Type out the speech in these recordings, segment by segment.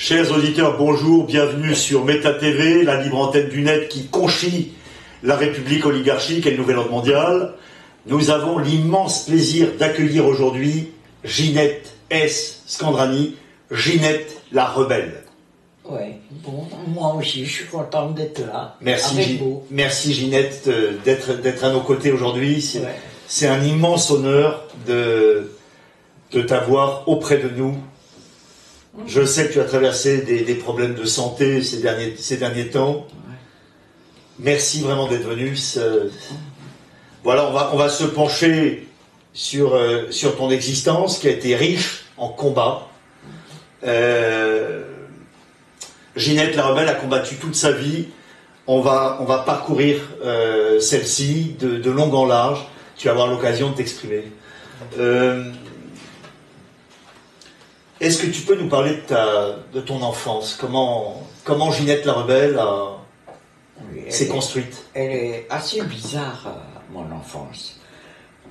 Chers auditeurs, bonjour, bienvenue sur Méta TV, la libre antenne du net qui conchit la République oligarchique et le nouvel ordre mondial. Nous avons l'immense plaisir d'accueillir aujourd'hui Ginette S. Scandrani, Ginette la rebelle. Oui, bon, moi aussi, je suis contente d'être là. Merci Ginette d'être à nos côtés aujourd'hui. C'est un immense honneur de t'avoir auprès de nous. Je sais que tu as traversé des problèmes de santé ces derniers temps. Merci vraiment d'être venu. Voilà, on va se pencher sur ton existence qui a été riche en combats. Ginette la rebelle a combattu toute sa vie. On va parcourir celle-ci de long en large. Tu vas avoir l'occasion de t'exprimer. Est-ce que tu peux nous parler de ton enfance? Comment Ginette la rebelle s'est construite? Elle est assez bizarre, mon enfance.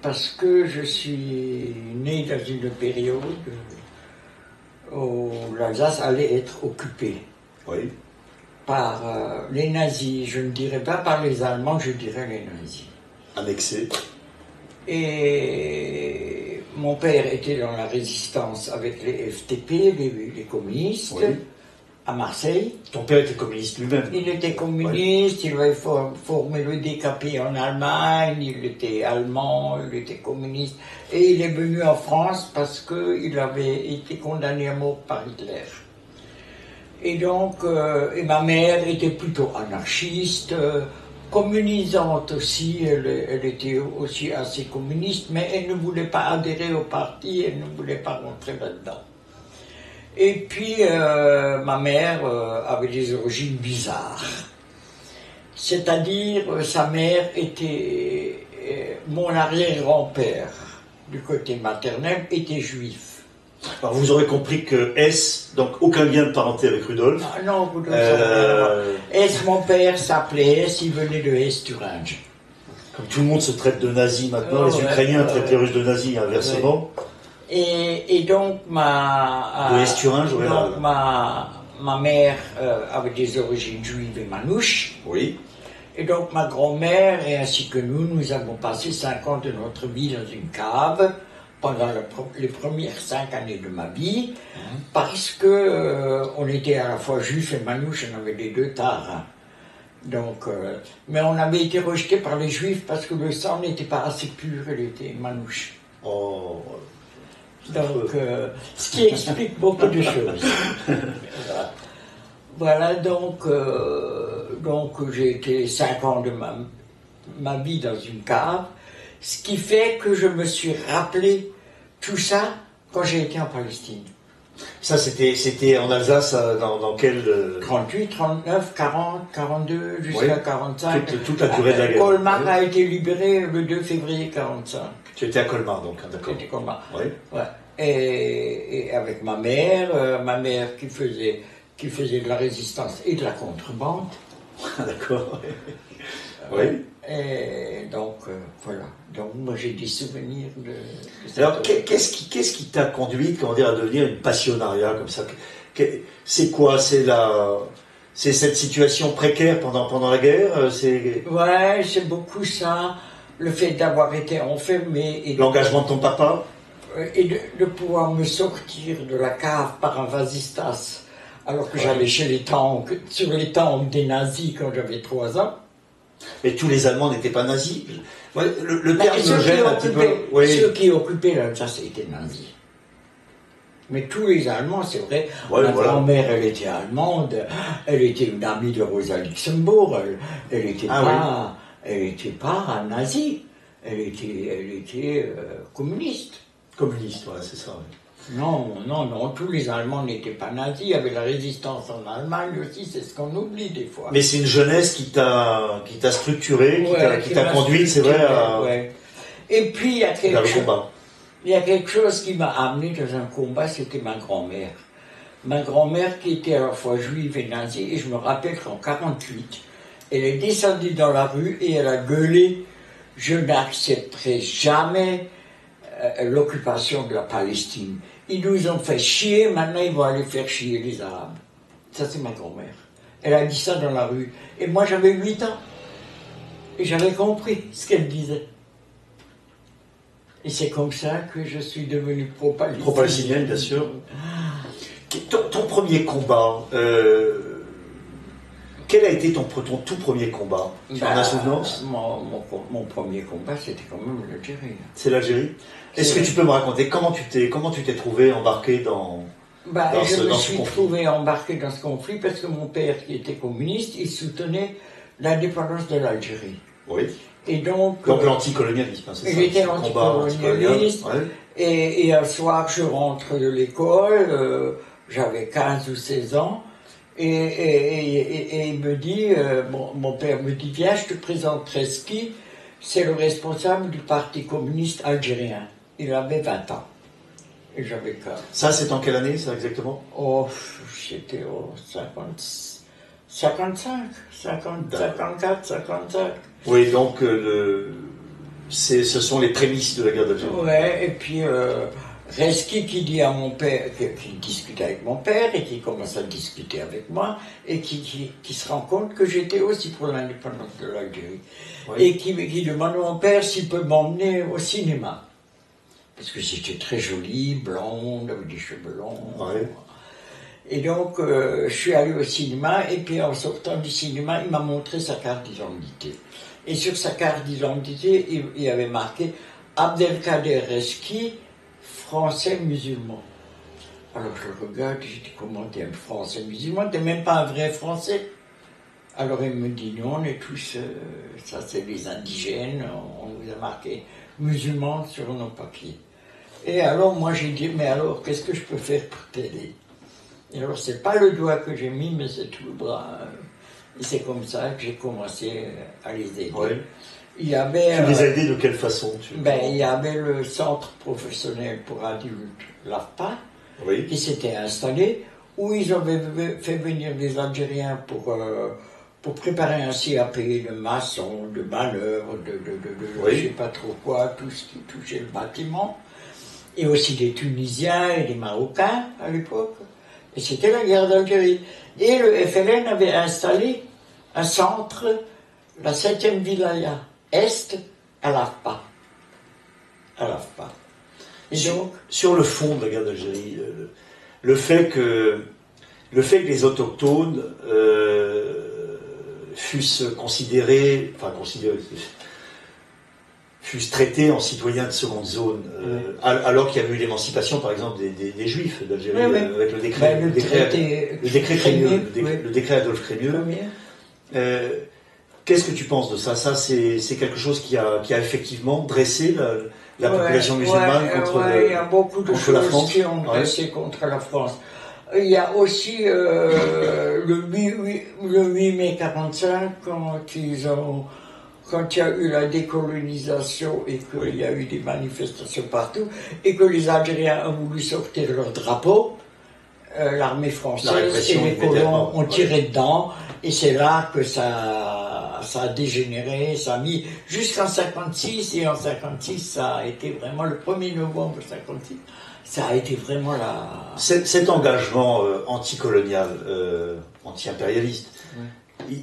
Parce que je suis né dans une période où l'Alsace allait être occupée. Oui. Par les nazis. Je ne dirais pas par les Allemands, je dirais les nazis. Annexé. Et mon père était dans la résistance avec les FTP, les communistes, oui, à Marseille. Ton père était communiste lui-même? Il était communiste, oui. Il avait formé le DKP en Allemagne, il était allemand, il était communiste. Et il est venu en France parce qu'il avait été condamné à mort par Hitler. Et donc, et ma mère était plutôt anarchiste, communisante aussi, elle était aussi assez communiste, mais elle ne voulait pas adhérer au parti, elle ne voulait pas rentrer là-dedans. Et puis, ma mère avait des origines bizarres. C'est-à-dire, sa mère était, mon arrière-grand-père, du côté maternel, était juif. Alors vous aurez compris que S, donc aucun lien de parenté avec Rudolf. Non, Rudolf, S, mon père s'appelait S, il venait de S-Thuringe. Comme tout le monde se traite de nazi maintenant, les Ukrainiens traitent les Russes de nazis, inversement. Et donc de S-Thuringe, oui. Donc ma mère avait des origines juives et manouches. Oui. Et donc ma grand-mère, et ainsi que nous avons passé 5 ans de notre vie dans une cave, pendant les premières 5 années de ma vie, parce que on était à la fois juifs et manouches, on avait les deux tares. Donc, mais on avait été rejetés par les juifs parce que le sang n'était pas assez pur, il était manouche. Oh. Donc, ce qui explique beaucoup de choses. Voilà, donc j'ai été 5 ans de ma vie dans une cave. Ce qui fait que je me suis rappelé tout ça quand j'ai été en Palestine. Ça, c'était en Alsace, dans quel... 38, 39, 40, 42, jusqu'à 45. Toute la durée de la guerre. Colmar a été libéré le 2 février 45. Tu étais à Colmar, donc, d'accord. J'étais à Colmar. Oui. Ouais. Et avec ma mère qui faisait de la résistance et de la contrebande. D'accord. Oui. Et donc, voilà. Donc, moi, j'ai des souvenirs de ça. Alors, qu'est-ce qui t'a conduite, comment dire, à devenir une passionnariat comme ça? C'est quoi? C'est cette situation précaire pendant la guerre? Ouais, c'est beaucoup ça. Le fait d'avoir été enfermé. L'engagement de ton papa? Et de pouvoir me sortir de la cave par un vasistas, alors que j'allais sur les tanks des nazis quand j'avais 3 ans. Mais tous les Allemands n'étaient pas nazis. Le terme me gêne un petit peu. Oui. Ceux qui occupaient l'Alsace étaient nazis. Mais tous les Allemands, c'est vrai. Ma grand-mère, elle était allemande. Elle était une amie de Rosa Luxembourg. Elle n'était pas nazie. Elle était communiste. Communiste, voilà, c'est ça. Oui. Non, tous les Allemands n'étaient pas nazis, il y avait la résistance en Allemagne aussi, c'est ce qu'on oublie des fois. Mais c'est une jeunesse qui t'a structuré, qui t'a conduit, c'est vrai, ouais. Et puis il y a quelque chose qui m'a amené dans un combat, c'était ma grand-mère. Ma grand-mère qui était à la fois juive et nazie, et je me rappelle qu'en 48, elle est descendue dans la rue et elle a gueulé « Je n'accepterai jamais l'occupation de la Palestine ». Ils nous ont fait chier, maintenant ils vont aller faire chier les Arabes. Ça, c'est ma grand-mère. Elle a dit ça dans la rue. Et moi, j'avais 8 ans. Et j'avais compris ce qu'elle disait. Et c'est comme ça que je suis devenu pro-palestinien. Pro-palestinien, bien sûr. Ton premier combat, quel a été ton tout premier combat? Tu en as souvenance? Mon premier combat, c'était quand même l'Algérie. C'est l'Algérie. Est-ce que tu peux me raconter comment tu t'es trouvé embarqué dans je me suis trouvé embarqué dans ce conflit parce que mon père, qui était communiste, il soutenait l'indépendance de l'Algérie. Oui. Et donc l'anticolonialisme, c'est ça? J'étais anticolonialiste. Ouais. Et un soir, je rentre de l'école, j'avais 15 ou 16 ans, et il me dit, mon père me dit, viens, je te présente Treski, c'est le responsable du Parti communiste algérien. Il avait 20 ans. Et j'avais 15. Ça, c'est en quelle année, ça, exactement? J'étais au 54, 55. Oui, donc ce sont les prémices de la guerre d'Algérie. Ouais, et puis Reski qui dit à mon père, qui discute avec mon père et qui commence à discuter avec moi et qui se rend compte que j'étais aussi pour l'indépendance de l'Algérie. Oui. Et qui demande à mon père s'il peut m'emmener au cinéma. Parce que j'étais très jolie, blonde, avec des cheveux longs. Ouais. Et donc, je suis allé au cinéma, et puis en sortant du cinéma, il m'a montré sa carte d'identité. Et sur sa carte d'identité, il y avait marqué Abdelkader Reski, français musulman. Alors je regarde, je dis, comment t'es un français musulman? T'es même pas un vrai français? Alors il me dit, non, on est tous, ça c'est les indigènes, on vous a marqué musulmans sur nos papiers. Et alors moi j'ai dit, mais alors qu'est-ce que je peux faire pour t'aider? Et alors, c'est pas le doigt que j'ai mis, mais c'est tout le bras. Et c'est comme ça que j'ai commencé à les aider. Oui. Il y avait, tu les as aidés de quelle façon? Il y avait le centre professionnel pour adultes, l'AFPA, oui, qui s'était installé, où ils avaient fait venir des Algériens pour préparer un CAP de maçon, de manœuvre, oui, je sais pas trop quoi, tout ce qui touchait le bâtiment. Et aussi des Tunisiens et des Marocains à l'époque. Et c'était la guerre d'Algérie. Et le FLN avait installé un centre, la 7e wilaya Est, à l'AFPA. Et donc, sur le fond de la guerre d'Algérie, le fait que les autochtones fussent fussent traités en citoyens de seconde zone, alors qu'il y avait eu l'émancipation, par exemple, des Juifs d'Algérie, avec le décret Adolphe Crémieux. Qu'est-ce que tu penses de ça? Ça, c'est quelque chose qui a effectivement dressé la population musulmane contre la France. Il y a beaucoup de choses qui ont dressé contre la France. Il y a aussi le 8 mai 45, quand il y a eu la décolonisation et qu'il y a eu des manifestations partout, et que les Algériens ont voulu sortir leur drapeau, l'armée française et les colons ont tiré dedans, et c'est là que ça a dégénéré, ça a mis jusqu'en 56, et en 56, ça a été vraiment le 1er novembre 56, ça a été vraiment Cet engagement anticolonial, anti-impérialiste,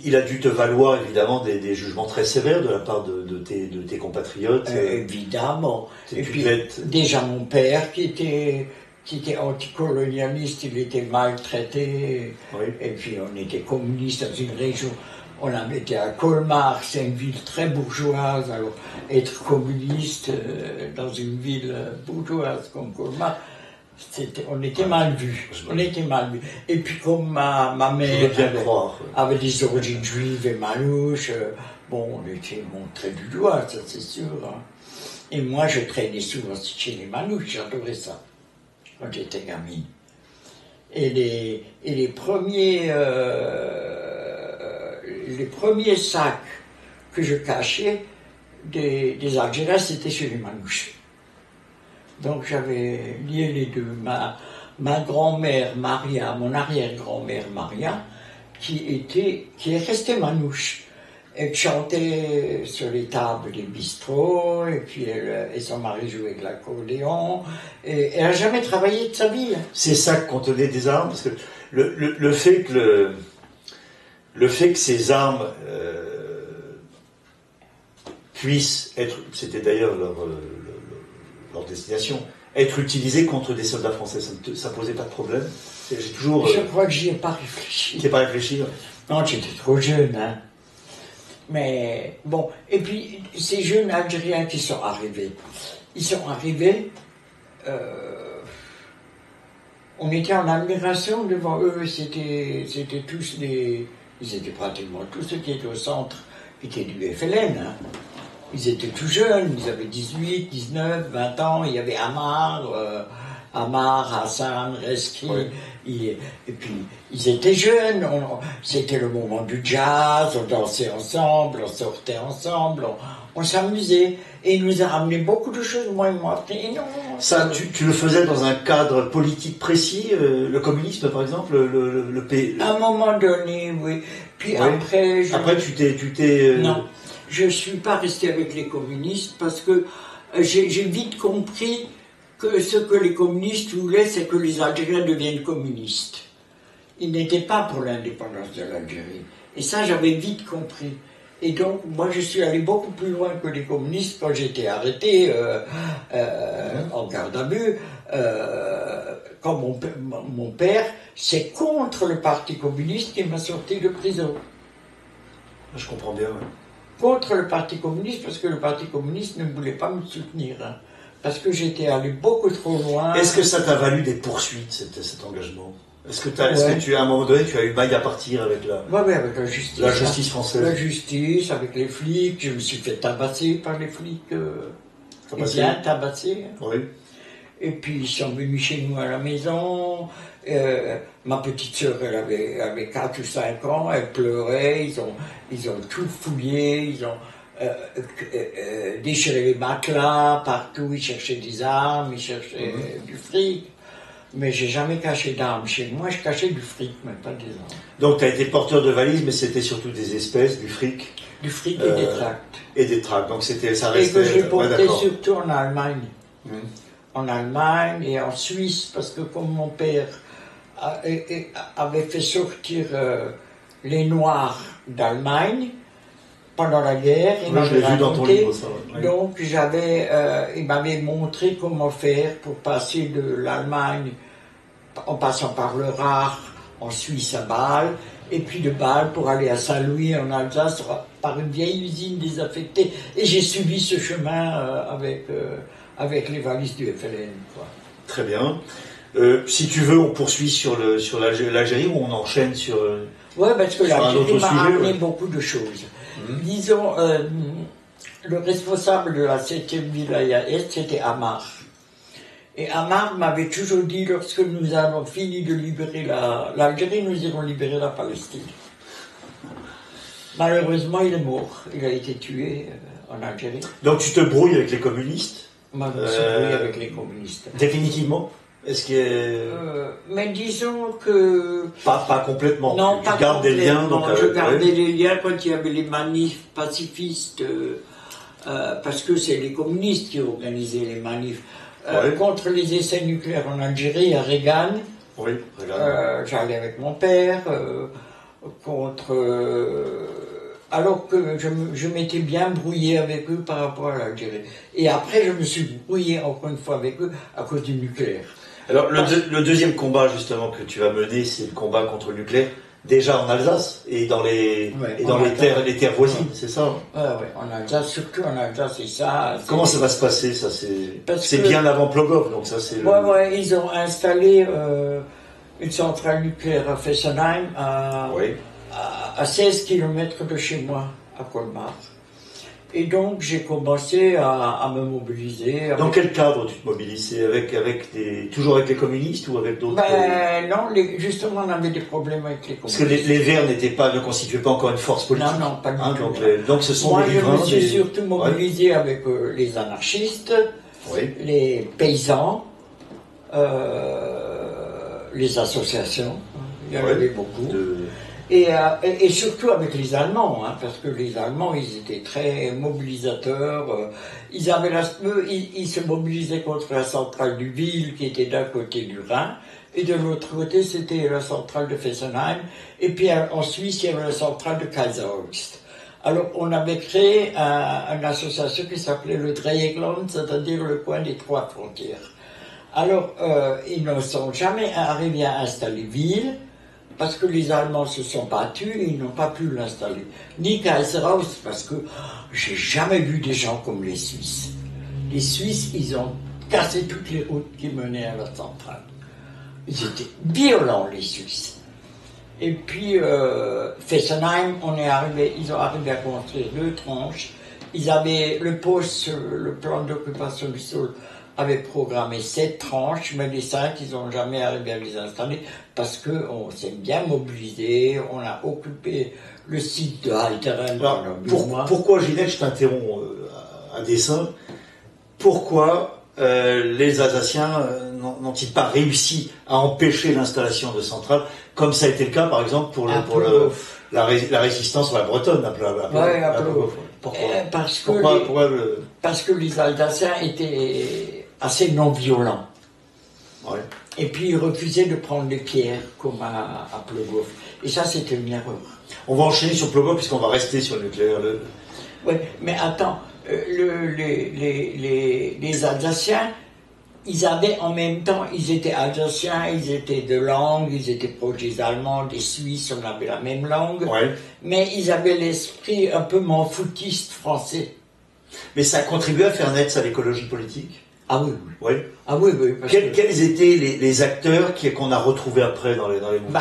il a dû te valoir évidemment des jugements très sévères de la part de tes compatriotes. Évidemment. Et puis déjà mon père qui était anticolonialiste, il était maltraité. Oui. Et puis on était communiste dans une région, on habitait à Colmar, c'est une ville très bourgeoise, alors être communiste dans une ville bourgeoise comme Colmar, on était mal vus. Et puis comme ma mère avait des origines juives et manouches, on était montré du doigt, ça c'est sûr. Hein. Et moi je traînais souvent chez les manouches, j'adorais ça, quand j'étais gamine. Et les premiers sacs que je cachais des Algériens, c'était chez les manouches. Donc j'avais lié les deux. Ma grand-mère Maria, mon arrière-grand-mère Maria, qui est restée manouche. Elle chantait sur les tables des bistrots, et puis et son mari jouait de l'accordéon. Et elle n'a jamais travaillé de sa vie. C'est ça que contenaient des armes, parce que le fait que ces armes puissent être, c'était d'ailleurs leur destination, être utilisées contre des soldats français, ça posait pas de problème. J'ai toujours. Je crois que j'y ai pas réfléchi. Tu n'as pas réfléchi? Non, j'étais trop jeune, hein. Mais bon, et puis ces jeunes Algériens qui sont arrivés, ils sont arrivés, on était en admiration devant eux, c'était tous ils étaient pratiquement tous ceux qui étaient au centre, qui étaient du FLN, hein. Ils étaient tout jeunes, ils avaient 18, 19, 20 ans, il y avait Ammar, Hassan, Reski, et puis ils étaient jeunes, c'était le moment du jazz, on dansait ensemble, on sortait ensemble, on s'amusait, et il nous a ramené beaucoup de choses, moi ils m'ont appris énormément. Ça, tu le faisais dans un cadre politique précis, le communisme par exemple, le pays. À un moment donné, oui. Puis oui. après, après tu t'es. Non, je ne suis pas resté avec les communistes parce que j'ai vite compris que ce que les communistes voulaient, c'est que les Algériens deviennent communistes. Ils n'étaient pas pour l'indépendance de l'Algérie. Et ça, j'avais vite compris. Et donc, moi, je suis allé beaucoup plus loin que les communistes quand j'étais arrêté en garde à vue. Quand mon père, c'est contre le Parti communiste qui m'a sorti de prison. Je comprends bien, ouais. Contre le Parti communiste, parce que le Parti communiste ne voulait pas me soutenir. Hein, parce que j'étais allé beaucoup trop loin. Est-ce que ça t'a valu des poursuites, cet engagement? Est-ce que tu, à un moment donné, tu as eu maille à partir avec avec la justice. La justice française. La justice, avec les flics. Je me suis fait tabasser par les flics. Bien tabassé. Oui. Et puis ils sont venus chez nous à la maison. Ma petite sœur, elle avait 4 ou 5 ans, elle pleurait. Ils ont tout fouillé. Ils ont déchiré les matelas partout. Ils cherchaient des armes, ils cherchaient du fric. Mais j'ai jamais caché d'armes chez moi, je cachais du fric, mais pas des armes. Donc tu as été porteur de valises, mais c'était surtout des espèces, du fric. Du fric et des tracts. Et des tracts, donc ça restait... Et que j'ai porté surtout en Allemagne. En Allemagne et en Suisse, parce que comme mon père avait fait sortir les Noirs d'Allemagne pendant la guerre, il m'avait raconté, dans ton livre, ça, ouais. Donc il m'avait montré comment faire pour passer de l'Allemagne en passant par le Rhin, en Suisse à Bâle, et puis de Bâle pour aller à Saint-Louis en Alsace par une vieille usine désaffectée. Et j'ai suivi ce chemin avec les valises du FLN. Quoi. Très bien. Si tu veux, on poursuit sur l'Algérie ou on enchaîne sur... Oui, parce que l'Algérie m'a amené beaucoup de choses. Disons, le responsable de la 7e wilaya Est, c'était Ammar. Et Ammar m'avait toujours dit, lorsque nous avons fini de libérer l'Algérie, nous irons libérer la Palestine. Malheureusement, il est mort. Il a été tué en Algérie. Donc tu te brouilles avec les communistes? Moi, je me suis brouillé avec les communistes. Définitivement? Est-ce que... mais disons que... Pas complètement. Non, tu gardes des liens. Donc, je gardais les liens quand il y avait les manifs pacifistes, parce que c'est les communistes qui organisaient les manifs. Contre les essais nucléaires en Algérie, à Reagan. Oui, Reagan. J'allais avec mon père. Alors que je m'étais bien brouillé avec eux par rapport à l'Algérie. Et après, je me suis brouillé encore une fois avec eux à cause du nucléaire. Alors, le deuxième combat, justement, que tu vas mener, c'est le combat contre le nucléaire, déjà en Alsace et dans les terres voisines, c'est ça? Oui, en Alsace, surtout en Alsace, c'est ça. Comment ça va se passer, ça? C'est bien avant Plogoff, donc ça, c'est... Oui, ils ont installé une centrale nucléaire à Fessenheim, à 16 km de chez moi, à Colmar. Et donc, j'ai commencé à me mobiliser. Dans quel cadre tu te mobilises? Toujours avec les communistes ou avec d'autres? Non, justement, on avait des problèmes avec les communistes. Parce que les Verts ne constituaient pas encore une force politique. Non, pas du tout. Donc, ce sont des riverains. Moi, je me suis surtout mobilisé avec les anarchistes, les paysans, les associations. Il y en avait beaucoup. Et surtout avec les Allemands, hein, parce que les Allemands, ils étaient très mobilisateurs. Ils se mobilisaient contre la centrale du Wil, qui était d'un côté du Rhin, et de l'autre côté, c'était la centrale de Fessenheim. Et puis en Suisse, il y avait la centrale de Kaiserholz. Alors, on avait créé une association qui s'appelait le Dreieckland, c'est-à-dire le coin des trois frontières. Alors, ils ne sont jamais arrivés à installer Wil, parce que les Allemands se sont battus, ils n'ont pas pu l'installer. Ni Kaiserholz, parce que j'ai jamais vu des gens comme les Suisses. Les Suisses, ils ont cassé toutes les routes qui menaient à la centrale. Ils étaient violents, les Suisses. Et puis, Fessenheim, ils ont arrivé à construire 2 tranches. Ils avaient le plan d'occupation du sol avait programmé 7 tranches, mais les 5, ils n'ont jamais arrivé à les installer parce qu'on s'est bien mobilisé, on a occupé le site de Halteren pendant 12 mois. Pourquoi, Ginette, je t'interromps à dessein, pourquoi les Alsaciens n'ont-ils pas réussi à empêcher l'installation de centrales, comme ça a été le cas, par exemple, pour la résistance à la Bretonne, à Plogoff. Pourquoi Parce que les Alsaciens étaient assez non-violents. Ouais. Et puis ils refusaient de prendre des pierres, comme à Plogoff. Et ça, c'était une erreur. On va enchaîner sur Plogoff, puisqu'on va rester sur le nucléaire. Oui, mais attends, les Alsaciens, ils avaient en même temps, ils étaient Alsaciens, ils étaient de langue, ils étaient proches des Allemands, des Suisses, on avait la même langue, ouais. Mais ils avaient l'esprit un peu m'en-foutiste français. Mais ça a contribué à faire naître à l'écologie politique? Ah oui, oui. Oui. Ah oui, oui. Quels étaient les acteurs qu'on a retrouvés après dans les mouvements?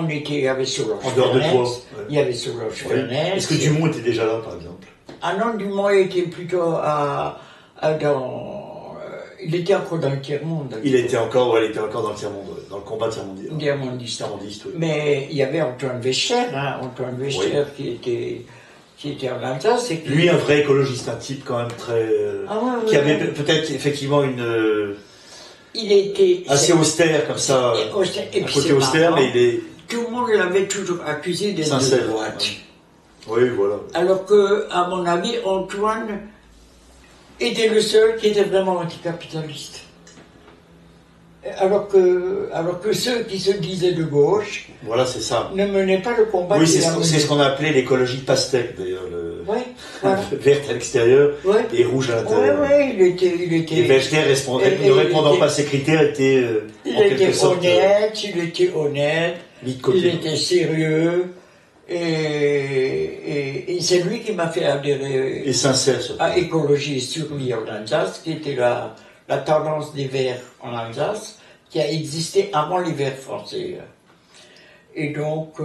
Il y avait Solange en dehors de toi. Ouais. Il y avait Solange Fernès. Est-ce que Dumont était déjà là, par exemple? Ah non, Dumont était plutôt il était encore dans le tiers-monde. Il était encore dans le tiers-monde, dans le combat tiers-mondiste. Tiers-mondiste. Oui. Mais il y avait Antoine Wechter, oui. qui était en Alsace. Lui, un vrai écologiste, un type quand même très... qui avait peut-être effectivement il était... assez austère, comme ça. Et un côté austère, mais il est... Tout le monde l'avait toujours accusé d'être sincère, de droite. Oui, voilà. Alors que, à mon avis, Antoine était le seul qui était vraiment anticapitaliste. Alors que ceux qui se disaient de gauche, voilà, c'est ça, ne menaient pas le combat. Oui, c'est ce qu'on a appelé l'écologie pastèque, d'ailleurs. Oui, voilà. Verte à l'extérieur et rouge à l'intérieur. Oui, il était... Et Wechter, ne répondant pas à ces critères, était il était honnête, il était sérieux. Et c'est lui qui m'a fait adhérer et sincère, à Écologie sur l'île d'Alsace, qui était la tendance des Verts en Alsace, qui a existé avant les Verts français. Et donc...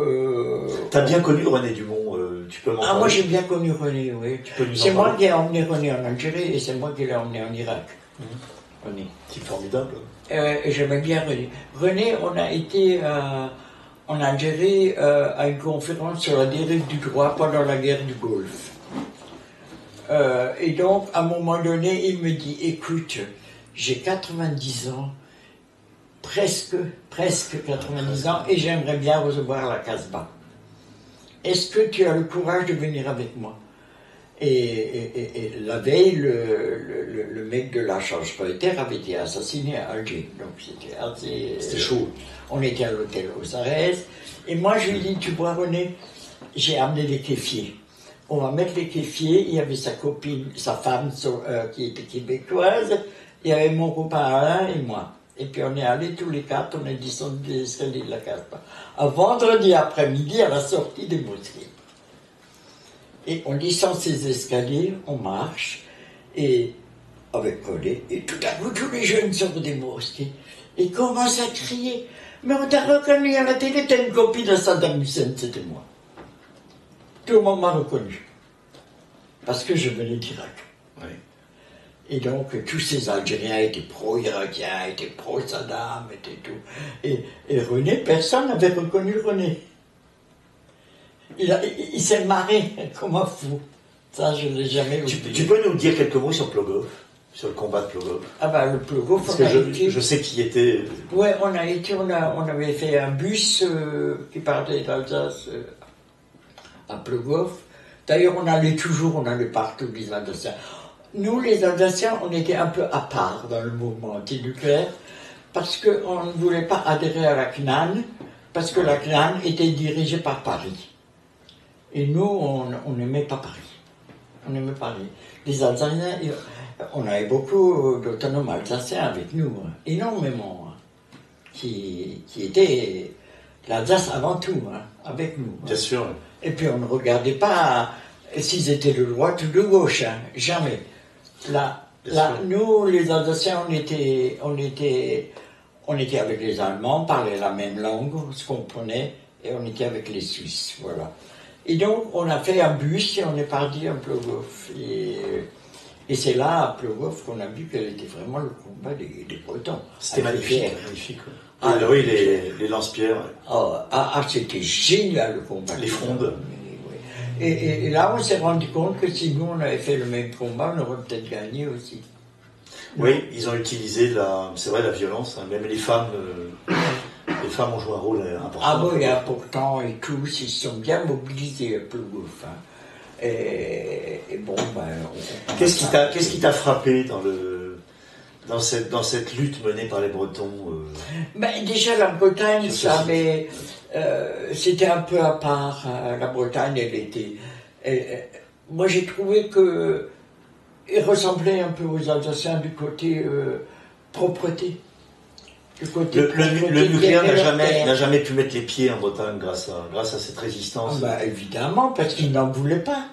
T'as bien connu René Dumont, tu peux m'en parler? Moi j'ai bien connu René, oui. C'est moi qui ai emmené René en Algérie et c'est moi qui l'ai emmené en Irak. René. C'est formidable. J'aimais bien René. René, on a été... en Algérie à une conférence sur la dérive du droit pendant la guerre du Golfe. Et donc, à un moment donné, il me dit, écoute, j'ai 90 ans, presque 90 ans, et j'aimerais bien recevoir la Casbah. Est-ce que tu as le courage de venir avec moi? Et la veille, le mec de la Change-Reuter avait été assassiné à Alger. Donc c'était assez... C'était chaud. On était à l'hôtel Osarès. Et moi, je lui dis, tu vois, René, j'ai amené des kéfiers. On va mettre les kéfiers. Il y avait sa copine, sa femme qui était québécoise. Il y avait mon copain Alain et moi. Et puis on est allés tous les 4, on est descendu des escaliers de la Casbah. Un vendredi après-midi, à la sortie des mosquées. Et on descend ces escaliers, on marche, et avec René, et tout à coup, tous les jeunes sortent des mosquées, et commencent à crier. Mais on t'a reconnu à la télé, t'as une copie de Saddam Hussein, c'était moi. Tout le monde m'a reconnu. Parce que je venais d'Irak. Oui. Et donc, tous ces Algériens étaient pro-irakiens, étaient pro-Saddam, étaient tout. Et René, personne n'avait reconnu René. Il s'est marré comme un fou. Ça, je ne l'ai jamais oublié. Tu peux nous dire quelques mots sur Plogoff? sur le combat de Plogoff. Ah bah le Plogoff, Parce que je sais qui était. Ouais, on avait fait un bus qui partait d'Alsace à Plogoff. D'ailleurs, on allait partout, les Alsaciens. Nous, les Alsaciens, on était un peu à part dans le mouvement antinucléaire, parce qu'on ne voulait pas adhérer à la CNAN, parce que la CNAN était dirigée par Paris. Et nous, on n'aimait pas Paris. On aimait Paris. Les Alsaciens, on avait beaucoup d'autonomes alsaciens avec nous, hein, énormément, hein, qui étaient l'Alsace avant tout, hein, avec nous. Bien sûr. Et puis on ne regardait pas s'ils étaient de droite ou de gauche, hein, jamais. Là, nous, les Alsaciens, on était avec les Allemands, on parlait la même langue, on se comprenait, et on était avec les Suisses, voilà. Et donc, on a fait un bus et on est parti à Plogoff. Et c'est là, à Plogoff, qu'on a vu quel était vraiment le combat des Bretons. C'était magnifique, magnifique. Ah, oui, les lance-pierres. C'était génial, le combat. Les frondes. Et là, on s'est rendu compte que si nous, on avait fait le même combat, on aurait peut-être gagné aussi. Oui, ils ont utilisé, c'est vrai, la violence. Hein, même les femmes ont joué un rôle important. Ah oui, important, et tous, ils se sont bien mobilisés à Plogoff. Hein. Et bon, Qu'est-ce qui t'a frappé dans cette lutte menée par les Bretons déjà, la Bretagne, c'était un peu à part. La Bretagne, elle était... moi, j'ai trouvé qu'elle ressemblait un peu aux Alsaciens du côté propreté. Le nucléaire n'a jamais pu mettre les pieds en Bretagne grâce à cette résistance. Évidemment, parce qu'ils n'en voulaient pas.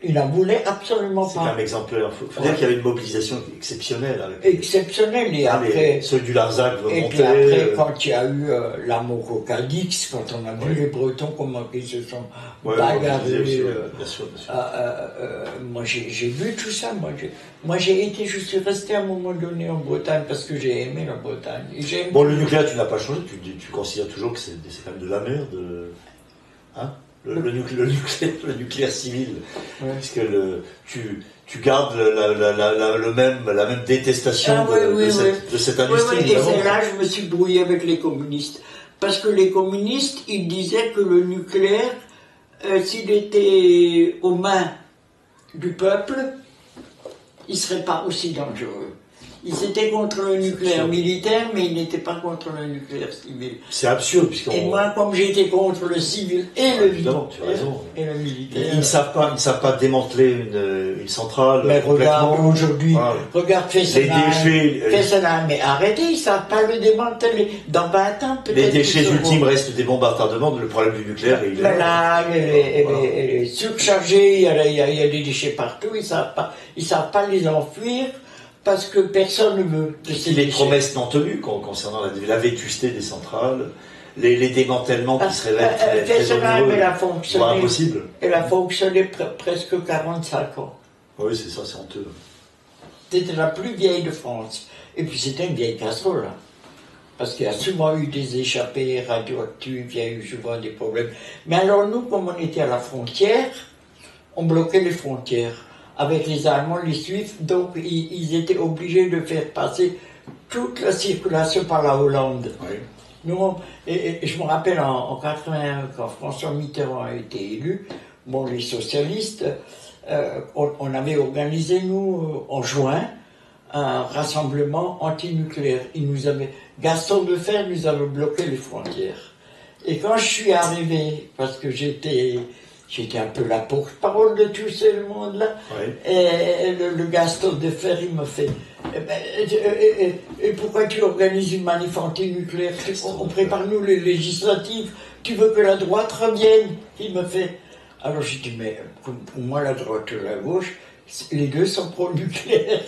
Ils n'en voulaient absolument pas. C'est quand même exemplaire. Il faut dire qu'il y avait une mobilisation exceptionnelle. Exceptionnelle. Et après, ceux du Larzac veulent monter. Et puis après, quand il y a eu l'amour au Cadix, quand on a vu les Bretons, comment ils se sont bagarrés. Bien sûr. Moi, j'ai vu tout ça. Je suis resté à un moment donné en Bretagne parce que j'ai aimé la Bretagne. Le nucléaire, tu n'as pas changé. Tu considères toujours que c'est quand même de la merde. Hein? Le nucléaire civil, puisque tu gardes la même détestation de cette industrie. Et c'est là que je me suis brouillé avec les communistes. Parce que les communistes, ils disaient que le nucléaire, s'il était aux mains du peuple, il ne serait pas aussi dangereux. Ils étaient contre le nucléaire militaire, mais ils n'étaient pas contre le nucléaire civil. C'est absurde, Et moi, comme j'étais contre le civil et le militaire, tu as raison. Et le militaire. Ils ne savent pas démanteler une centrale. Mais regarde aujourd'hui, regarde Fessenheim, mais arrêtez, ils ne savent pas le démanteler. Dans 20 ans, peut-être. Les déchets ultimes restent des bombes à retardement. Le problème du nucléaire, il est là. Elle est surchargée, il y a des déchets partout, ils ne savent pas les enfuir. Parce que personne ne veut. Les promesses non tenues concernant la vétusté des centrales, les démantèlements qui se révèlent très onéreux, impossible. Elle a fonctionné presque 45 ans. Oui, c'est ça, c'est honteux. C'était la plus vieille de France. Et puis c'était une vieille casserole. Hein. Parce qu'il y a souvent eu des échappées radioactives, il y a eu souvent des problèmes. Mais alors nous, comme on était à la frontière, on bloquait les frontières. Avec les Allemands, les Suisses, donc ils étaient obligés de faire passer toute la circulation par la Hollande. Oui. Nous, et je me rappelle en 81, quand François Mitterrand a été élu, les socialistes, on avait organisé, nous, en juin, un rassemblement antinucléaire. Gaston Defferre nous avait bloqué les frontières. Et quand je suis arrivé, parce que j'étais un peu la porte-parole de tout ce monde-là. Oui. Et le Gaston Defferre, il me fait et pourquoi tu organises une manif anti-nucléaire? On prépare nous les législatives. Tu veux que la droite revienne? Il me fait. Alors j'ai dit, mais pour moi, la droite et la gauche, les deux sont pro-nucléaire.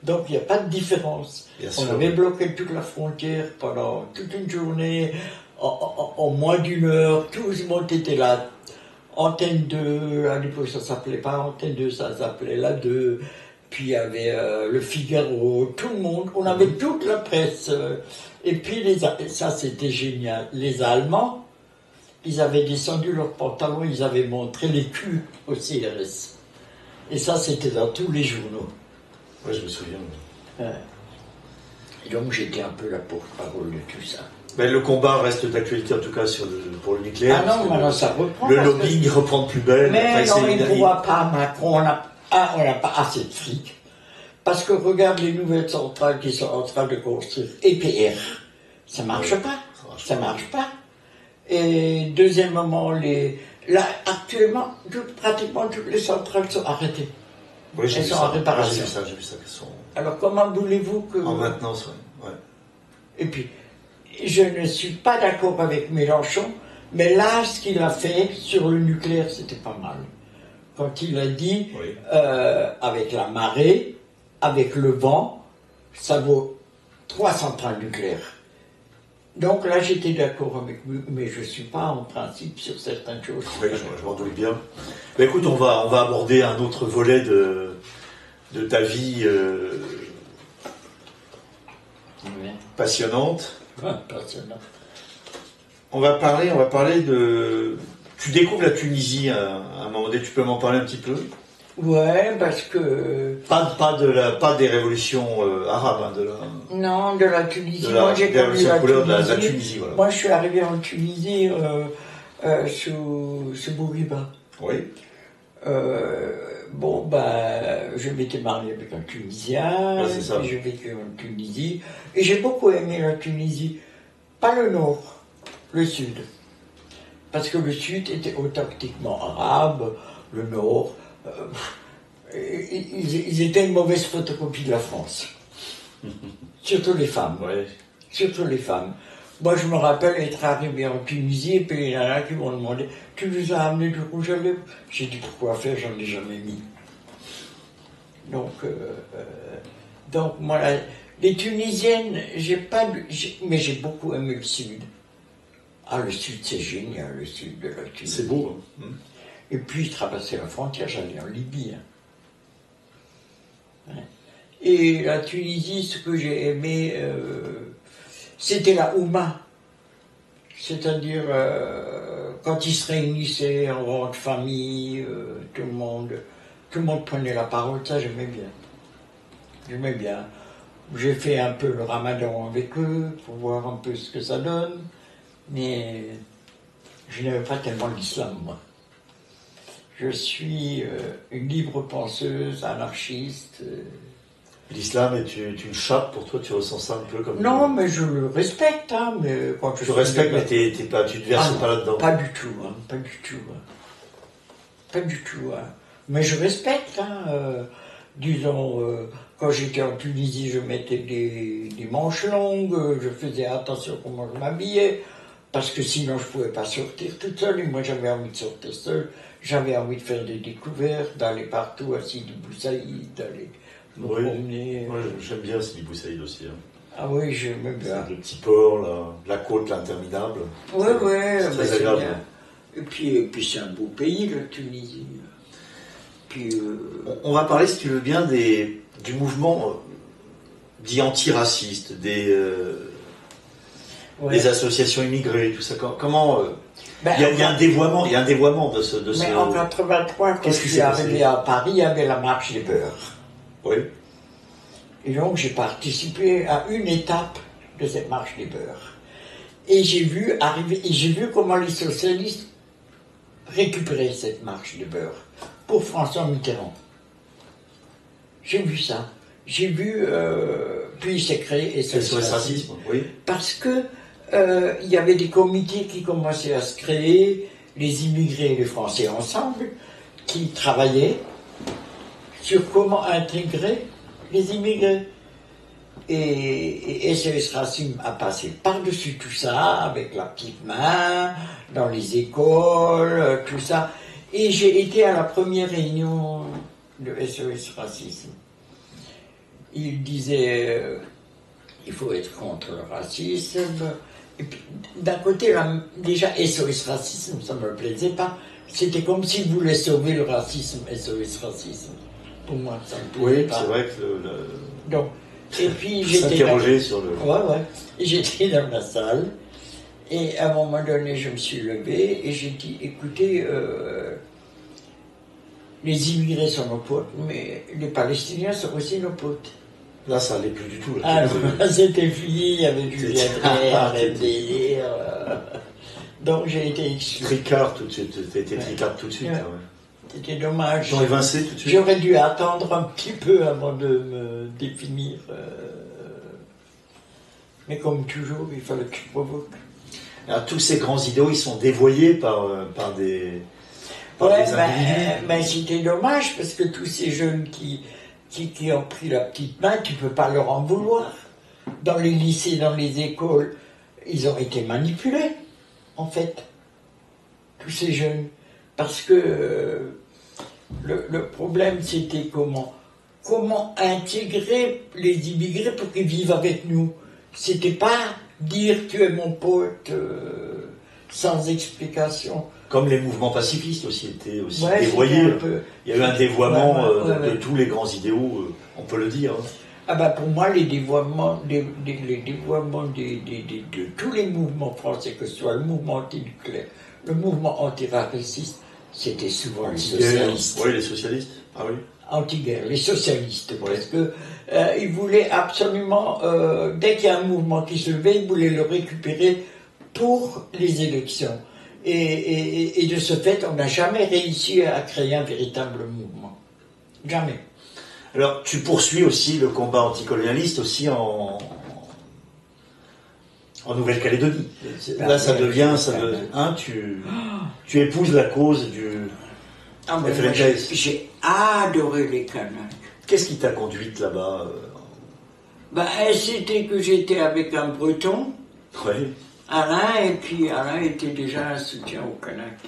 Donc il n'y a pas de différence. On avait bloqué toute la frontière pendant toute une journée, en moins d'une heure. Tout le monde était là. Antenne 2, à l'époque ça s'appelait pas Antenne 2, ça s'appelait la 2, puis il y avait le Figaro, tout le monde, on avait toute la presse. Et puis ça c'était génial, les Allemands, ils avaient descendu leurs pantalons, ils avaient montré les culs au CRS. Et ça c'était dans tous les journaux. Oui, je me souviens. Et donc j'étais un peu la porte-parole de tout ça. Mais le combat reste d'actualité en tout cas pour le nucléaire. Ah non, maintenant ça reprend. Le lobbying reprend de plus belle. Mais non, il ne pourra pas, Macron, on n'a pas assez de fric. Parce que regarde les nouvelles centrales qui sont en train de construire, EPR, ça marche pas. Ça marche pas. Et deuxièmement, là, actuellement, pratiquement toutes les centrales sont arrêtées. Oui, elles sont en réparation. J'ai vu ça. Alors comment voulez-vous que... En maintenance, oui. Ouais. Et puis, je ne suis pas d'accord avec Mélenchon, mais là, ce qu'il a fait sur le nucléaire, c'était pas mal. Quand il a dit, oui. Avec la marée, avec le vent, ça vaut 3 centrales nucléaires. Donc là, j'étais d'accord avec lui, mais je ne suis pas en principe sur certaines choses. Oui, je m'en doute bien. Mais écoute, on va aborder un autre volet de ta vie passionnante. Passionnante. On va parler de... Tu découvres la Tunisie à un moment donné, tu peux m'en parler un petit peu? Ouais, parce que... Pas des révolutions arabes, Non, de la Tunisie. Moi, j'ai connu la Tunisie. Voilà. Moi, je suis arrivé en Tunisie sous Bourguiba. Oui. Je m'étais marié avec un Tunisien, c'est ça. Et j'ai vécu en Tunisie, et j'ai beaucoup aimé la Tunisie. Pas le nord, le sud. Parce que le sud était authentiquement arabe, le nord... ils étaient une mauvaise photocopie de la France. Surtout les femmes. Ouais. Surtout les femmes. Moi, je me rappelle être arrivé en Tunisie et puis il y en a qui m'ont demandé « Tu nous as amené du rouge à lèvres ?» J'ai dit « Pourquoi faire? J'en ai jamais mis. » Donc moi, les Tunisiennes, mais j'ai beaucoup aimé le sud. Ah, le sud, c'est génial, le sud de la Tunisie. C'est beau. Hein. Et puis, je traversais la frontière, j'allais en Libye. Et la Tunisie, ce que j'ai aimé, c'était la Houma. C'est-à-dire, quand ils se réunissaient en grande famille, tout le monde prenait la parole, ça j'aimais bien. J'aimais bien. J'ai fait un peu le ramadan avec eux, pour voir un peu ce que ça donne, mais je n'aimais pas tellement l'islam, moi. Je suis une libre penseuse, anarchiste. L'islam est une chape pour toi, tu ressens ça un peu comme... Non, mais je le respecte, hein, mais quand je... Tu respectes, mais tu te verses pas là-dedans. Pas du tout, hein, pas du tout. Pas du tout, hein. Mais je respecte, hein, disons, quand j'étais en Tunisie, je mettais des manches longues, je faisais attention comment je m'habillais, parce que sinon je ne pouvais pas sortir toute seule, et moi j'avais envie de sortir seule. J'avais envie de faire des découvertes, d'aller partout à Sidi Bou Saïd, d'aller me promener. Oui, j'aime bien Sidi Bou Saïd aussi. Hein. Ah oui, j'aime bien. Le petit port, la côte interminable. Oui, c'est très agréable. Bien. Et puis c'est un beau pays, la Tunisie. Puis, on va parler, si tu veux bien, du mouvement dit antiraciste, des associations immigrées, tout ça. Comment... Il y a un dévoiement de ce... Mais en 83, quand je suis arrivé à Paris, il y avait la marche des beurs. Oui. Et donc j'ai participé à une étape de cette marche des beurs. Et j'ai vu comment les socialistes récupéraient cette marche des beurs pour François Mitterrand. J'ai vu ça. J'ai vu... puis il s'est créé SOS Racisme, oui. Parce que il y avait des comités qui commençaient à se créer, les immigrés et les Français ensemble, qui travaillaient sur comment intégrer les immigrés. Et SOS Racisme a passé par-dessus tout ça, avec la petite main, dans les écoles, tout ça. Et j'ai été à la première réunion de SOS Racisme. Il disait, il faut être contre le racisme. Et puis, d'un côté, déjà, SOS Racisme, ça ne me plaisait pas. C'était comme s'il voulait sauver le racisme, SOS Racisme. Pour moi, ça me plaisait pas. Oui, c'est vrai que... Donc, et puis, s'interroger sur le... Ouais. Et j'étais dans la salle, et à un moment donné, je me suis levé, et j'ai dit, écoutez, les immigrés sont nos potes, mais les Palestiniens sont aussi nos potes. Là, ça allait plus du tout. Là. Alors, c'était fini, il y avait Julien Dray, délire. Donc j'ai été exclu. Tricard tout de suite, t'as été tricard tout de suite. Ouais. Ah ouais. C'était dommage. Ils ont évincé tout de suite. J'aurais dû attendre un petit peu avant de me définir. Mais comme toujours, il fallait que je provoque. Alors, tous ces grands idéaux, ils sont dévoyés par des individus. Ben, c'était dommage parce que tous ces jeunes qui ont pris la petite main, tu ne peux pas leur en vouloir. Dans les lycées, dans les écoles, ils ont été manipulés, en fait, tous ces jeunes. Parce que le problème, c'était comment intégrer les immigrés pour qu'ils vivent avec nous. C'était pas dire tu es mon pote sans explication. Comme les mouvements pacifistes aussi étaient aussi Ouais, dévoyés. Il y a eu un Ouais, dévoiement ouais. de tous les grands idéaux, on peut le dire. Hein. Ah ben pour moi, les dévoiements, de tous les mouvements français, que ce soit le mouvement anti-nucléaire, le mouvement antiraciste, c'était souvent les socialistes. Oui, les socialistes. Ah oui. Anti-guerre, les socialistes, parce que ils voulaient absolument, dès qu'il y a un mouvement qui se levait, ils voulaient le récupérer pour les élections. Et de ce fait, on n'a jamais réussi à créer un véritable mouvement. Jamais. Alors, tu poursuis aussi le combat anticolonialiste aussi en Nouvelle-Calédonie. Là, ça devient... Hein, tu épouses la cause du FLNKS. J'ai adoré les Kanaks. Qu'est-ce qui t'a conduite là-bas C'était que j'étais avec un Breton, Oui. Alain, et puis Alain était déjà un soutien aux Kanaks.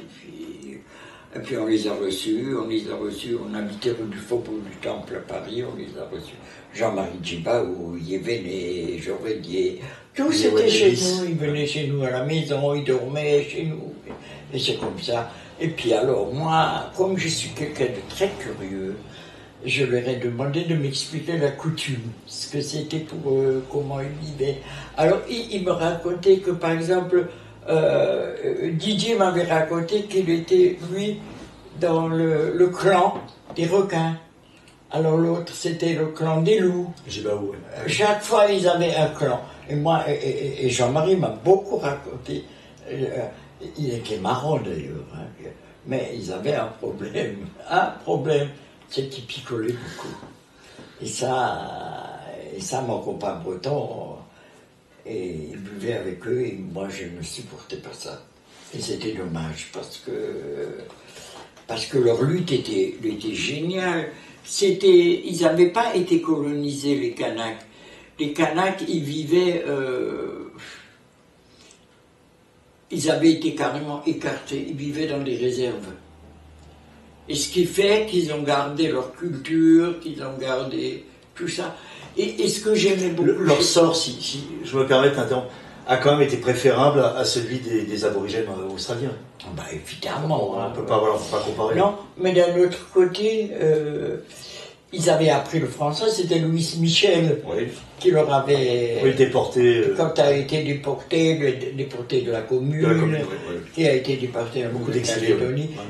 Et puis on les a reçus, on habitait rue du Faubourg du Temple à Paris, on les a reçus. Jean-Marie Djibaou, Yévéné, Jorédier, tous étaient chez nous, ils venaient chez nous à la maison, ils dormaient chez nous, et c'est comme ça. Et puis alors moi, comme je suis quelqu'un de très curieux, je leur ai demandé de m'expliquer la coutume, ce que c'était pour eux, comment ils vivaient. Alors ils me racontaient que par exemple, Didier m'avait raconté qu'il était, lui, dans le clan des requins. Alors l'autre, c'était le clan des loups. Chaque fois, ils avaient un clan. Et moi, et Jean-Marie m'a beaucoup raconté. Il était marrant d'ailleurs, hein, mais ils avaient un problème. Un problème, c'est qu'ils picolaient beaucoup. Et ça mon copain breton, et il buvait avec eux, et moi je ne supportais pas ça. Et c'était dommage, parce que leur lutte était géniale. Ils n'avaient pas été colonisés, les Kanaks. Les Kanaks, ils vivaient... ils avaient été carrément écartés, ils vivaient dans des réserves. Et ce qui fait qu'ils ont gardé leur culture, qu'ils ont gardé tout ça. Et ce que j'aimais beaucoup... Leur sort, si je me permets de t'interrompre, a quand même été préférable à celui des aborigènes australiens. Évidemment. On ne peut pas comparer. Non, mais d'un autre côté, ils avaient appris le français, c'était Louis Michel qui leur avait... Oui, déporté... Quand a été déporté de la commune, qui a été déporté à beaucoup d'Excellence.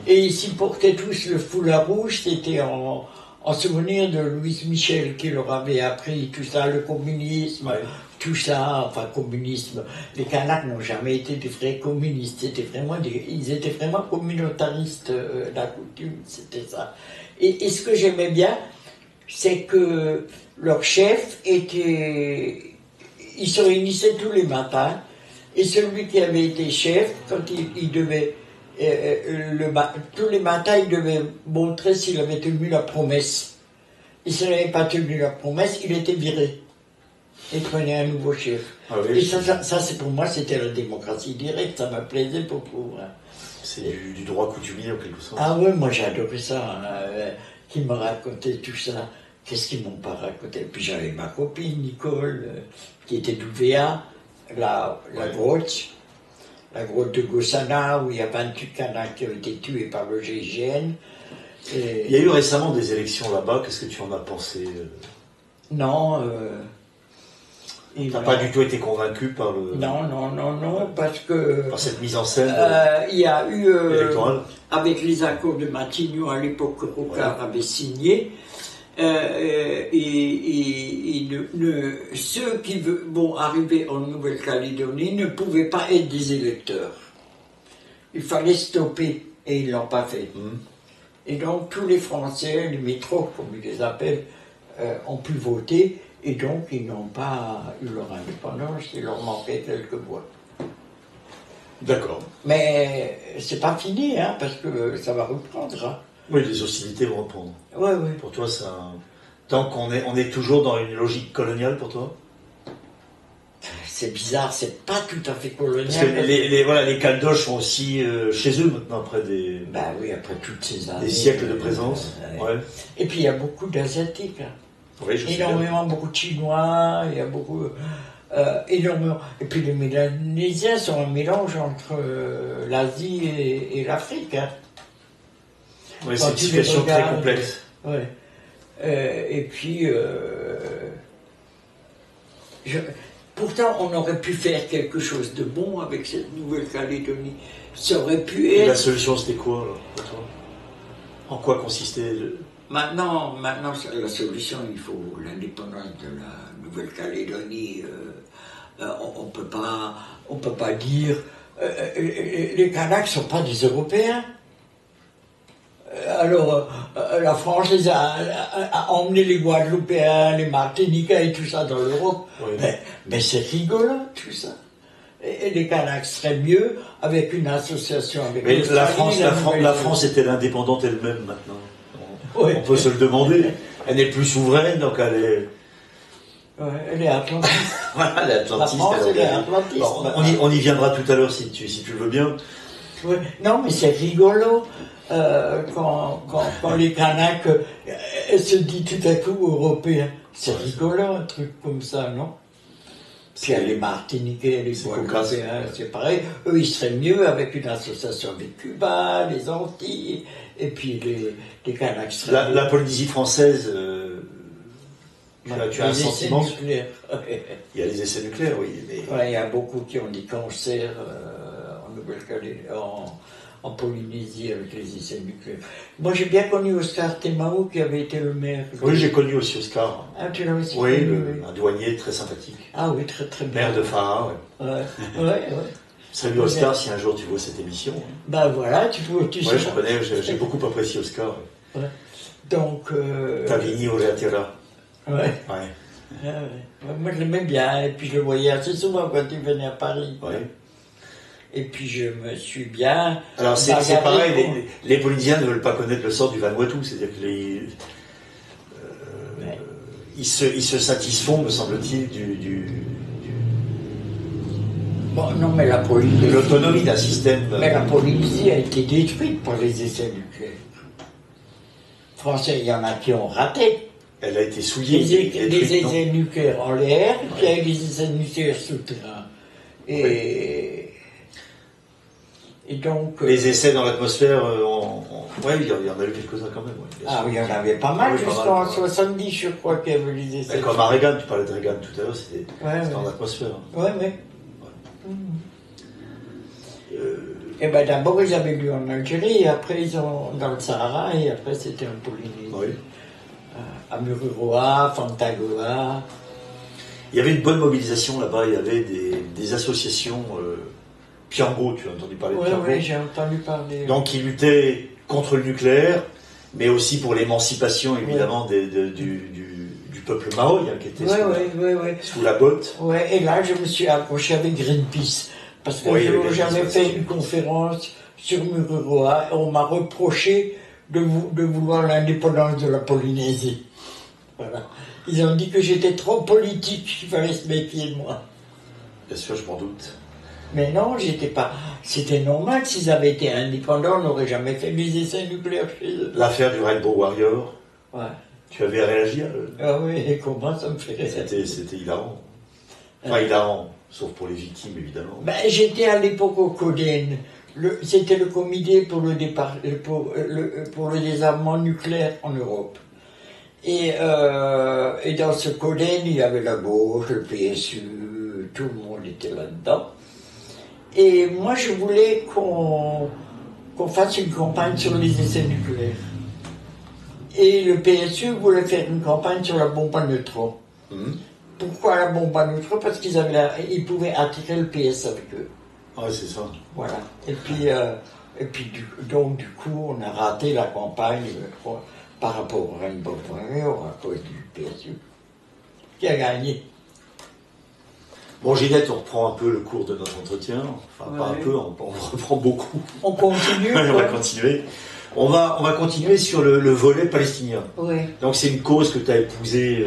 Et ils s'y portaient tous le foulard rouge, c'était en souvenir de Louis Michel qui leur avait appris tout ça, le communisme, tout ça, enfin communisme. Les Kanaks n'ont jamais été des vrais communistes, ils étaient vraiment communautaristes, la coutume, c'était ça. Et ce que j'aimais bien, c'est que leur chef il se réunissait tous les matins, et celui qui avait été chef, quand il devait, tous les matins, il devait montrer s'il avait tenu la promesse. Et s'il n'avait pas tenu la promesse, il était viré. Et prenait un nouveau chef. Et ça c'est pour moi, c'était la démocratie directe, ça me plaisait beaucoup. Hein. C'est du droit coutumier en quelque sorte. Ah oui, moi j'adorais ça, qu'ils me racontaient tout ça. Qu'est-ce qu'ils m'ont pas raconté? Puis j'avais ma copine, Nicole, qui était d'Ouvéa, la grotte de Gossana, où il y a 28 Kanaks qui ont été tués par le GIGN. Il y a eu récemment des élections là-bas, qu'est-ce que tu en as pensé? Non, T'as pas du tout été convaincu par le... Non, parce que... Par cette mise en scène il y a eu... électorale. Avec les accords de Matignon, à l'époque que Rocard avait signé, ceux qui vont arriver en Nouvelle-Calédonie ne pouvaient pas être des électeurs. Il fallait stopper, et ils ne l'ont pas fait. Et donc tous les Français, les métros, comme ils les appellent, ont pu voter, et donc ils n'ont pas eu leur indépendance, il leur manquait quelques voix. D'accord. Mais c'est pas fini, hein, parce que ça va reprendre. Hein. Oui, les hostilités vont reprendre. Oui. Pour toi, ça... Tant qu'on est toujours dans une logique coloniale pour toi? C'est bizarre, c'est pas tout à fait colonial. Parce que les Caldoches sont aussi chez eux maintenant, après des... Ben oui, après toutes ces années. Des siècles de présence. Ouais. Et puis il y a beaucoup d'Asiatiques. Hein. Oui, je sais énormément, beaucoup de Chinois, il y a beaucoup... énormément. Et puis les Mélanésiens sont un mélange entre l'Asie et l'Afrique. Hein. Oui, c'est une situation très complexe. Ouais. Et puis... Pourtant, on aurait pu faire quelque chose de bon avec cette Nouvelle-Calédonie. Ça aurait pu être... Et la solution, c'était quoi, alors, pour toi? En quoi consistait Maintenant, la solution, il faut l'indépendance de la Nouvelle-Calédonie. On peut pas dire... les Kanaks ne sont pas des Européens. Alors, la France a emmené les Guadeloupéens, les Martiniquais et tout ça dans l'Europe. Oui. Mais c'est rigolo, tout ça. Et les Kanaks seraient mieux avec une association avec mais la France est-elle indépendante elle-même maintenant? Oui. On peut se le demander. Elle n'est plus souveraine, donc elle est... Ouais, elle est atlantiste. Voilà, elle est atlantiste. La France, elle est atlantiste. Bon, on y viendra tout à l'heure si tu le veux bien. Oui. Non, mais c'est rigolo. Quand les Kanaks se disent tout à coup européens. C'est rigolo un truc comme ça, non? Puis il y a les Martiniquais, les Guadeloupéens, c'est pareil. Eux, ils seraient mieux avec une association avec Cuba, les Antilles, et puis les Kanaks seraient la Polynésie française, tu as un sentiment? Il y a les essais nucléaires, oui. Mais... Ouais, il y a beaucoup qui ont des cancers en Nouvelle-Calédonie, en Polynésie avec les essais nucléaires. Moi, j'ai bien connu Oscar Temao qui avait été le maire. Oui, j'ai connu aussi Oscar. Ah, tu l'as aussi connu? Oui, un douanier très sympathique. Ah oui, très très bien. Maire de Fara, ouais. Ouais. Salut Oscar, si un jour tu vois cette émission. Ben voilà, tu sais. Je connais, j'ai beaucoup apprécié Oscar. Ouais. Donc... Tavini Oreatera. Ouais. Moi, je l'aimais bien, et puis je le voyais assez souvent quand il venait à Paris. Ouais. Et puis je me suis bien... Alors c'est pareil, les Polynésiens ne veulent pas connaître le sort du Vanuatu, c'est-à-dire que ils se satisfont, me semble-t-il, Bon, non, mais la Polynésie... de l'autonomie d'un système... Mais la Polynésie a été détruite par les essais nucléaires. Français, il y en a qui ont raté. Elle a été souillée. Les essais nucléaires en l'air, puis il y a eu les essais nucléaires souterrains. Et donc... Les essais dans l'atmosphère, oui, il y en a eu quelques-uns quand même. Ouais, ah oui, il y en avait pas mal, jusqu'en 70, je crois qu'il y avait les essais. Comme à Reagan, tu parlais de Reagan tout à l'heure, c'était dans l'atmosphère. Oui. Et bien d'abord, ils avaient lu en Algérie, et après, ils ont dans le Sahara, et après, c'était en Polynésie. Oui. À Mururoa, Fantagoa. Il y avait une bonne mobilisation là-bas, il y avait des associations... Piango, tu as entendu parler de Piango? Oui, j'ai entendu parler. Donc, il luttait contre le nucléaire, mais aussi pour l'émancipation, évidemment, du peuple maori, hein, qui était sous la botte. Oui, et là, je me suis accroché avec Greenpeace, parce que j'avais fait une conférence sur Mururoa, et on m'a reproché de vouloir l'indépendance de la Polynésie. Voilà. Ils ont dit que j'étais trop politique, qu'il fallait se méfier de moi. Bien sûr, je m'en doute. Mais non, j'étais pas. C'était normal, s'ils avaient été indépendants, on n'aurait jamais fait les essais nucléaires chez eux. L'affaire du Rainbow Warrior. Ouais. Tu avais réagi à Ah oui, et comment ça me fait réagir? C'était hilarant. Enfin, hilarant, sauf pour les victimes, évidemment. Ben, j'étais à l'époque au CODEN. C'était le comité pour le désarmement nucléaire en Europe. Et dans ce Coden, il y avait la gauche, le PSU, tout le monde était là-dedans. Et moi, je voulais qu'on fasse une campagne sur les essais nucléaires. Et le PSU voulait faire une campagne sur la bombe à neutrons. Pourquoi la bombe à neutrons? Parce ils pouvaient attirer le PS avec eux. Ouais, c'est ça. Voilà. Donc, du coup, on a raté la campagne par rapport au Rainbow Warrior à cause du PSU, qui a gagné. Bon, Ginette, on reprend un peu le cours de notre entretien. Enfin, pas un peu, on reprend beaucoup. On continue. On va continuer. On va continuer sur le volet palestinien. Oui. Donc, c'est une cause que tu as épousée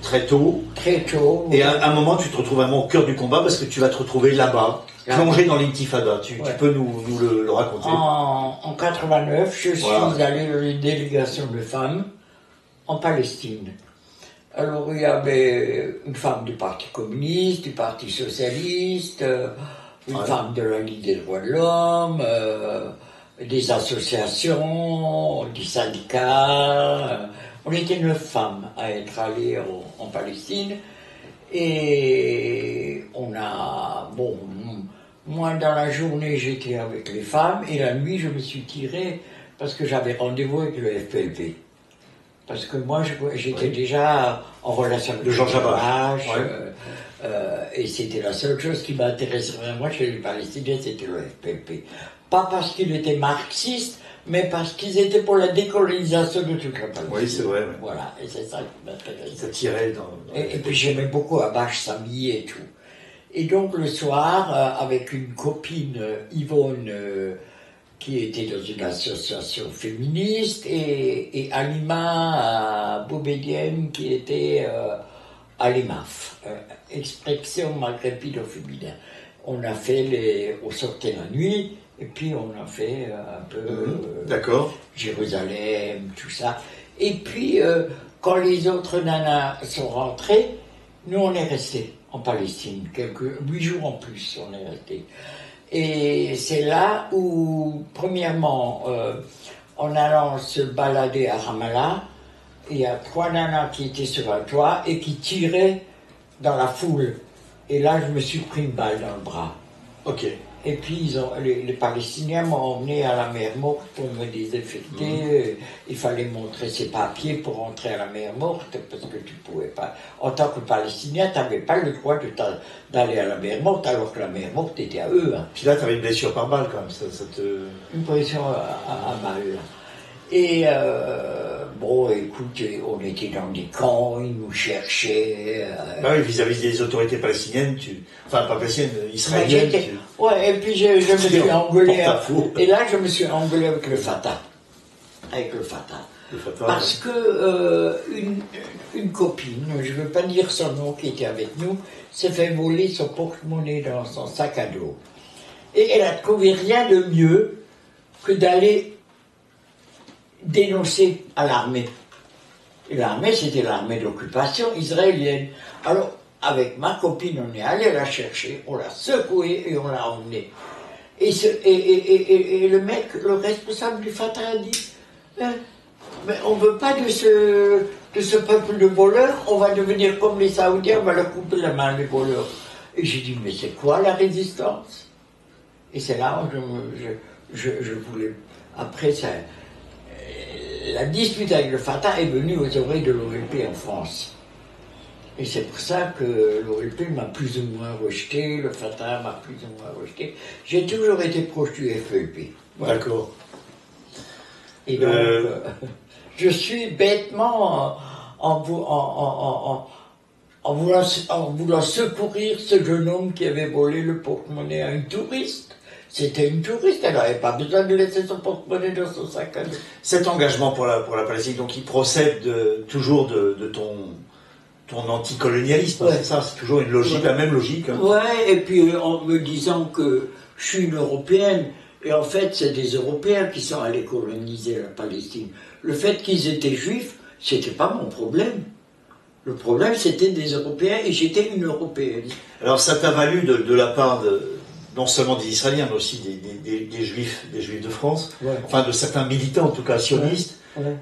très tôt. Très tôt. Et à un moment, tu te retrouves vraiment au cœur du combat parce que tu vas te retrouver là-bas, plongé dans l'intifada. Tu peux nous le raconter? En 89, je suis allé dans une délégation de femmes en Palestine. Alors, il y avait une femme du Parti communiste, du Parti socialiste, une femme de la Ligue des droits de l'homme, des associations, des syndicats. On était 9 femmes à être allées en Palestine. Et moi dans la journée j'étais avec les femmes et la nuit je me suis tiré parce que j'avais rendez-vous avec le FPLP. Parce que moi j'étais déjà en relation avec de Georges Habash. Et c'était la seule chose qui m'intéressait vraiment chez les Palestiniens, c'était le FPLP. Pas parce qu'il était marxiste, mais parce qu'ils étaient pour la décolonisation de toute la Palestine. Oui, c'est vrai. Ouais. Voilà, et c'est ça qui m'intéressait. Ça tirait dans et puis j'aimais beaucoup Habash, Sami et tout. Et donc le soir, avec une copine, Yvonne, qui était dans une association féministe, et Alima Boubedienne, qui était à l'EMAF, Expression maghrébine au féminin. On sortait la nuit, et puis on a fait un peu Jérusalem, tout ça. Et puis, quand les autres nanas sont rentrées, nous on est restés en Palestine, 8 jours en plus on est restés. Et c'est là où, premièrement, en allant se balader à Ramallah, il y a 3 nanas qui étaient sur un toit et qui tiraient dans la foule. Et là, je me suis pris une balle dans le bras. Ok. Et puis, les Palestiniens m'ont emmené à la mer Morte pour me désinfecter. Il fallait montrer ses papiers pour rentrer à la mer Morte, parce que tu pouvais pas. En tant que Palestinien, tu n'avais pas le droit d'aller à la mer Morte, alors que la mer Morte était à eux. Hein. Puis là, tu avais une blessure par balle, quand même. Ça te... Une blessure à balle. Et écoute, on était dans des camps, ils nous cherchaient. Bah oui, vis-à-vis des autorités palestiniennes, enfin pas palestiniennes, israéliennes. Ouais, et puis je me suis engueulé. Et là, je me suis engueulé avec le Fatah. Parce que une copine, je ne veux pas dire son nom, qui était avec nous, s'est fait voler son porte-monnaie dans son sac à dos. Et elle a trouvé rien de mieux que d'aller dénoncé à l'armée. Et l'armée, c'était l'armée d'occupation israélienne. Alors, avec ma copine, on est allé la chercher, on l'a secouée et on l'a emmenée. Et le mec, le responsable du Fatah a dit, mais on ne veut pas de ce peuple de voleurs, on va devenir comme les Saoudiens, on va leur couper la main, les voleurs. Et j'ai dit, mais c'est quoi la résistance? Et c'est là où je voulais... Après, la dispute avec le Fatah est venue aux oreilles de l'OLP en France. Et c'est pour ça que l'OLP m'a plus ou moins rejeté, le Fatah m'a plus ou moins rejeté. J'ai toujours été proche du FELP. Voilà. D'accord. Et donc, je suis bêtement en voulant secourir ce jeune homme qui avait volé le porte-monnaie à une touriste. C'était une touriste, elle n'avait pas besoin de laisser son porte-monnaie dans son sac à dos. Cet engagement pour la Palestine, donc il procède toujours de ton anticolonialisme, ouais. C'est ça, c'est toujours une logique, ouais. La même logique. Hein. Ouais, et puis en me disant que je suis une Européenne, et en fait c'est des Européens qui sont allés coloniser la Palestine. Le fait qu'ils étaient juifs, c'était pas mon problème. Le problème c'était des Européens, et j'étais une Européenne. Alors ça t'a valu de la part non seulement des Israéliens, mais aussi des Juifs de France, ouais. Enfin de certains militants, en tout cas sionistes, Ouais.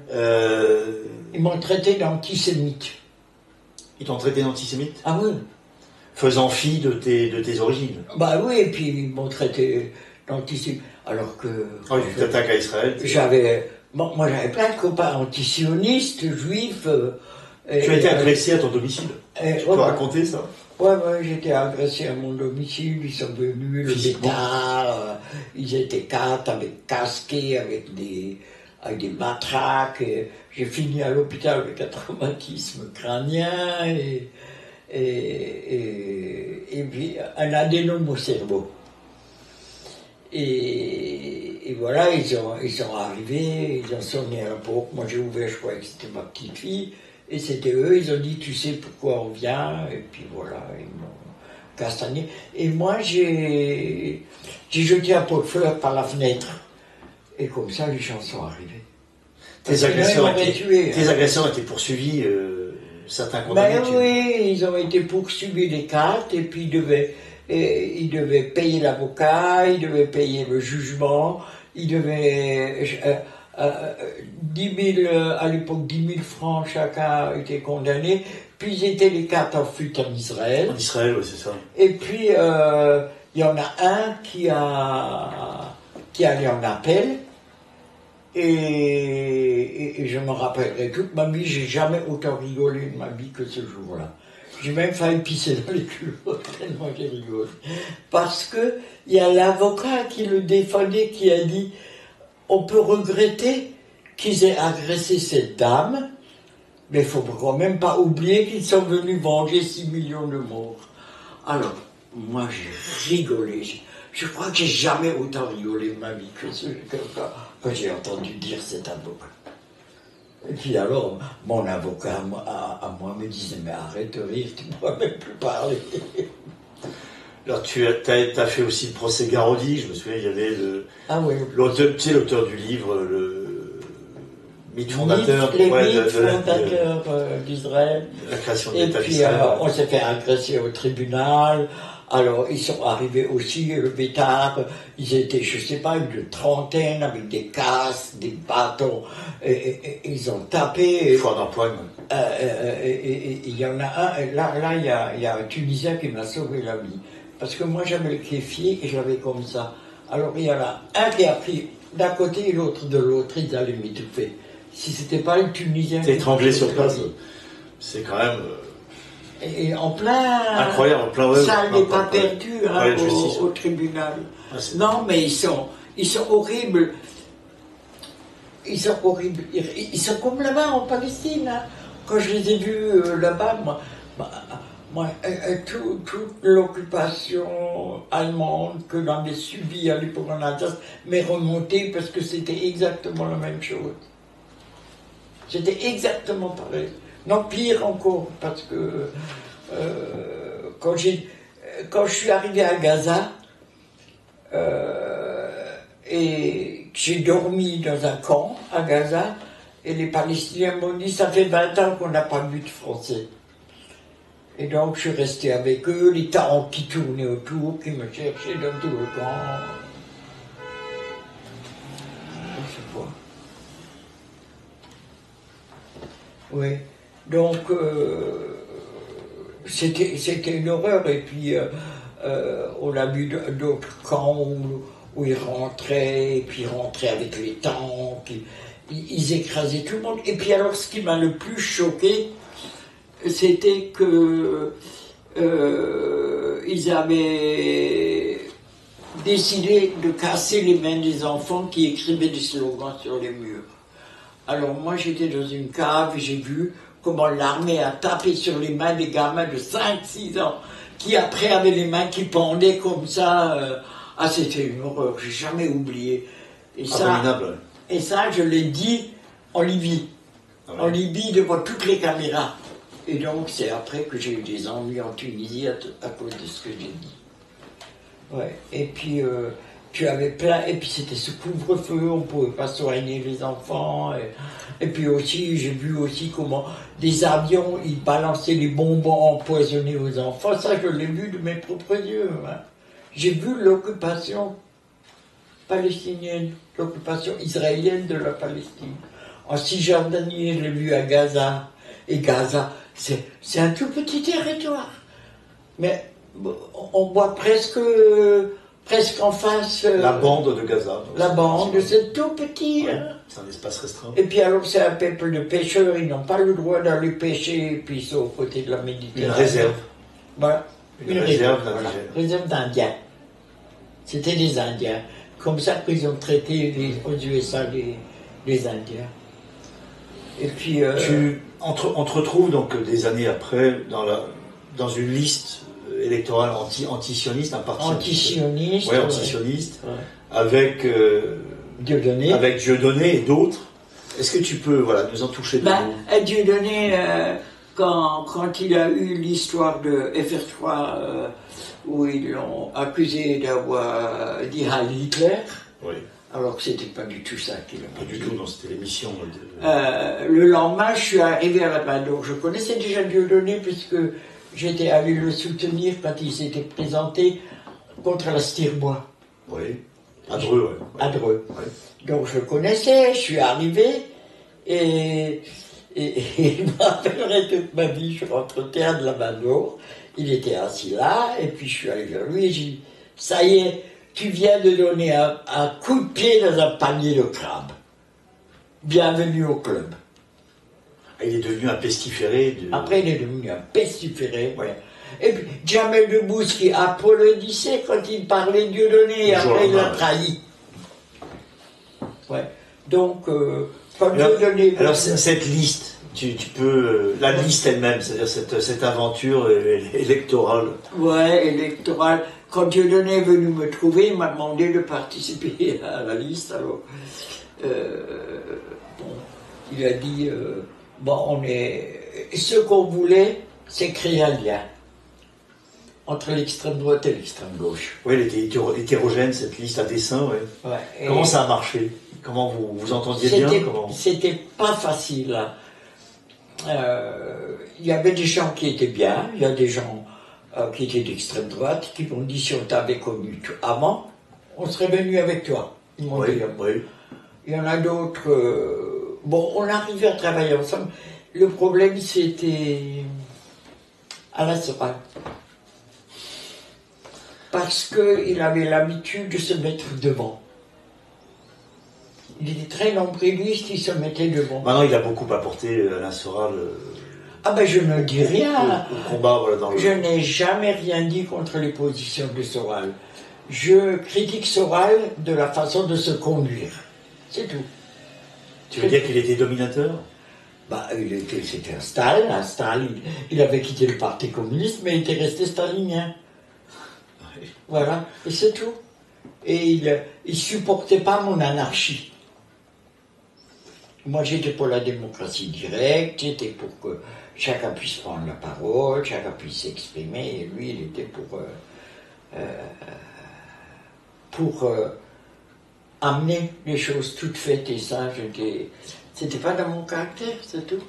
Ils m'ont traité d'antisémite. Ils t'ont traité d'antisémite? Ah oui. Faisant fi de tes origines. Bah oui, et puis ils m'ont traité d'antisémite. Alors que... Oh, tu t'attaques à Israël. Moi j'avais plein de copains antisionistes, juifs. Tu as été agressé à ton domicile. Tu peux raconter ça? Ouais, j'ai été agressé à mon domicile, ils sont venus, le pétard, ils étaient 4 avec casqués, avec des matraques. J'ai fini à l'hôpital avec un traumatisme crânien et puis un adénome au cerveau. Et voilà, ils sont arrivés, ils ont sonné à la porte. Moi j'ai ouvert, je croyais que c'était ma petite fille. Et c'était eux, ils ont dit, tu sais pourquoi on vient, et puis voilà, ils m'ont castagné. Et moi, j'ai jeté un pot de fleurs par la fenêtre. Et comme ça, les gens sont arrivés. Tes agresseurs étaient poursuivis, certains condamnés. Ben oui, ils ont été poursuivis les 4, et puis ils devaient payer l'avocat, ils devaient payer le jugement, ils devaient... 10 000, à l'époque, 10 000 francs chacun était condamné. Puis ils étaient les 4 en fuite en Israël. En Israël, oui, c'est ça. Et puis, il y en a un qui est allé en appel. Et je me rappellerai toute ma vie, j'ai jamais autant rigolé de ma vie que ce jour-là. J'ai même failli pisser dans les culottes, tellement j'ai rigolé. Parce que il y a l'avocat qui le défendait qui a dit: on peut regretter qu'ils aient agressé cette dame, mais il ne faut quand même pas oublier qu'ils sont venus venger 6 millions de morts. Alors, moi j'ai rigolé. Je crois que j'ai jamais autant rigolé de ma vie que quand j'ai entendu dire cet avocat. Et puis alors, mon avocat à moi me disait: mais arrête de rire, tu ne pourras même plus parler. Alors tu as fait aussi le procès Garaudy, je me souviens, il y avait l'auteur, tu sais, l'auteur du livre, le mythe fondateur, d'Israël. La création de Et l'État puis d'Israël. on s'est fait agresser au tribunal. Alors ils sont arrivés aussi, le bétard, ils étaient, je sais pas, une trentaine avec des casques, des bâtons, et ils ont tapé. Foire d'empoigne. Et il y en a un, là il y a un Tunisien qui m'a sauvé la vie. Parce que moi j'avais le kéfier et j'avais comme ça. Alors il y en a un qui a pris d'un côté et l'autre de l'autre, ils allaient m'étouffer. Si c'était pas le Tunisien... T'es étranglé sur place. C'est quand même... Et en plein... Incroyable, en plein... Ça n'est pas perdu hein, au tribunal. Ah, non, mais ils sont horribles. Ils sont horribles. Ils sont comme là-bas en Palestine. Hein. Quand je les ai vus là-bas, toute l'occupation allemande que l'on avait subie à l'époque en Alsace m'est remontée parce que c'était exactement la même chose. C'était exactement pareil. Non, pire encore, parce que quand je suis arrivé à Gaza, et j'ai dormi dans un camp à Gaza, et les Palestiniens m'ont dit: ça fait 20 ans qu'on n'a pas vu de Français. Et donc je suis resté avec eux, les tanks qui tournaient autour, qui me cherchaient dans tout le camp. Je sais pas. Oui. Donc c'était une horreur. Et puis on a vu d'autres camps où ils rentraient, et puis ils rentraient avec les tanks, ils écrasaient tout le monde. Et puis alors ce qui m'a le plus choqué, c'était que ils avaient décidé de casser les mains des enfants qui écrivaient des slogans sur les murs. Alors moi j'étais dans une cave et j'ai vu comment l'armée a tapé sur les mains des gamins de 5-6 ans qui après avaient les mains qui pendaient comme ça. Ah, c'était une horreur, j'ai jamais oublié. Et ça, je l'ai dit en Libye. Ah ouais. En Libye devant toutes les caméras. Et donc c'est après que j'ai eu des ennuis en Tunisie à cause de ce que j'ai dit. Ouais. Et puis tu avais plein, et puis c'était ce couvre-feu, on ne pouvait pas soigner les enfants. Et puis aussi, j'ai vu aussi comment des avions, ils balançaient les bonbons empoisonnés aux enfants. Ça, je l'ai vu de mes propres yeux. Hein. J'ai vu l'occupation palestinienne, l'occupation israélienne de la Palestine. En Cisjordanie, je l'ai vu à Gaza. Et Gaza, c'est un tout petit territoire. Mais on voit presque en face. La bande de Gaza. La bande, c'est tout petit. Ouais, Hein. c'est un espace restreint. Et puis alors, c'est un peuple de pêcheurs, ils n'ont pas le droit d'aller pêcher, et puis ils sont aux côtés de la Méditerranée. Une réserve. Voilà. Une réserve d'indigènes. Voilà. Réserve d'Indiens. C'était des Indiens. Comme ça qu'ils ont traité aux USA les Indiens. Et puis... On te retrouve donc des années après dans une liste électorale anti-sioniste, un parti anti-sioniste. Ouais, anti-sioniste, ouais. Avec Dieudonné. Avec Dieudonné et d'autres. Est-ce que tu peux nous en toucher deux mots? Dieudonné, quand il a eu l'histoire de FR3, où ils l'ont accusé d'avoir dit Heil Hitler, oui. Alors que c'était pas du tout ça qu'il a pas du tout, non, c'était l'émission. Le lendemain, je suis arrivé à la Badour. Je connaissais déjà Dieudonné puisque j'étais allé le soutenir quand il s'était présenté contre la Stirbois. Oui, à Dreux, oui. À Dreux. Oui. Donc je le connaissais, je suis arrivé et je me rappellerai toute ma vie. Je rentre au théâtre de la Badour, il était assis là et puis je suis allé vers lui et j'ai dit ça y est. Tu viens de donner un coup de pied dans un panier de crabes. Bienvenue au club. Il est devenu un pestiféré. Après, il est devenu un pestiféré. Ouais. Et puis, Jamel Debbouze qui applaudissait quand il parlait de Dieudonné, et après il l'a trahi. Ouais. Donc, quand Dieudonné... Alors, cette liste, tu peux... la liste elle-même, c'est-à-dire cette aventure électorale. Ouais, électorale. Quand Dieudonné est venu me trouver, il m'a demandé de participer à la liste. Alors, il a dit, ce qu'on voulait, c'est créer un lien entre l'extrême droite et l'extrême gauche. Oui, elle était hétérogène, cette liste à dessin, ouais. Ouais. Comment ça a marché? Comment vous entendiez bien? C'était pas facile. Il y avait des gens qui étaient bien, il y a des gens qui étaient d'extrême droite, qui m'ont dit si on t'avait connu avant, on serait venu avec toi. Ils m'ont dit. Oui. Il y en a d'autres. On arrivait à travailler ensemble. Le problème, c'était Alain Soral. Parce qu'il avait l'habitude de se mettre devant. Il était très nombriliste, il se mettait devant. Maintenant, il a beaucoup apporté, Alain Soral. Ah ben je ne dis rien. Au combat, voilà, Je n'ai jamais rien dit contre les positions de Soral. Je critique Soral de la façon de se conduire. C'est tout. Tu veux dire qu'il était dominateur? C'était un Staline. Il avait quitté le Parti communiste, mais il était resté stalinien. Oui. Voilà, et c'est tout. Et il supportait pas mon anarchie. Moi, j'étais pour la démocratie directe, j'étais pour que chacun puisse prendre la parole, chacun puisse s'exprimer, et lui, il était pour amener les choses toutes faites, et ça, c'était pas dans mon caractère, c'est tout.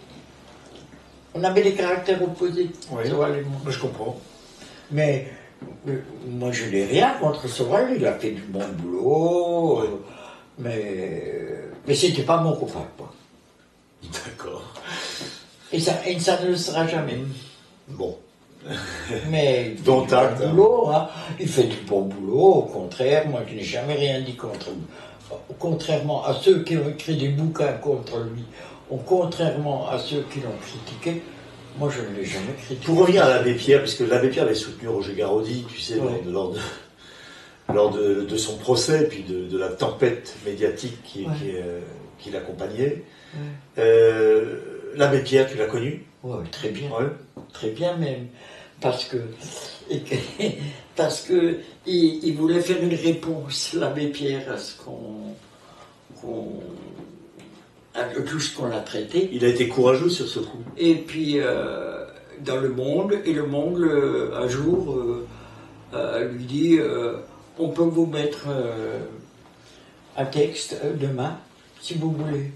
On avait des caractères opposés, oui, Soral et moi. Je comprends. Mais moi, je n'ai rien contre Soral, il a fait du bon boulot, mais c'était pas mon copain, quoi. D'accord. Et ça ne le sera jamais. Bon. Mais il fait du bon boulot, hein. Il fait du bon boulot, au contraire, moi je n'ai jamais rien dit contre lui. Contrairement à ceux qui ont écrit des bouquins contre lui, ou contrairement à ceux qui l'ont critiqué, moi je ne l'ai jamais critiqué. Pour revenir à l'abbé Pierre, puisque l'abbé Pierre avait soutenu Roger Garaudy, tu sais, ouais, lors de son procès, puis de la tempête médiatique qui l'accompagnait. Ouais. L'abbé Pierre, tu l'as connu? Oui, très bien. Ouais. Très bien même. Parce que il voulait faire une réponse, l'abbé Pierre, à tout ce qu'on a traité. Il a été courageux sur ce coup. Et puis, dans Le Monde, un jour, lui dit on peut vous mettre un texte demain, si vous voulez.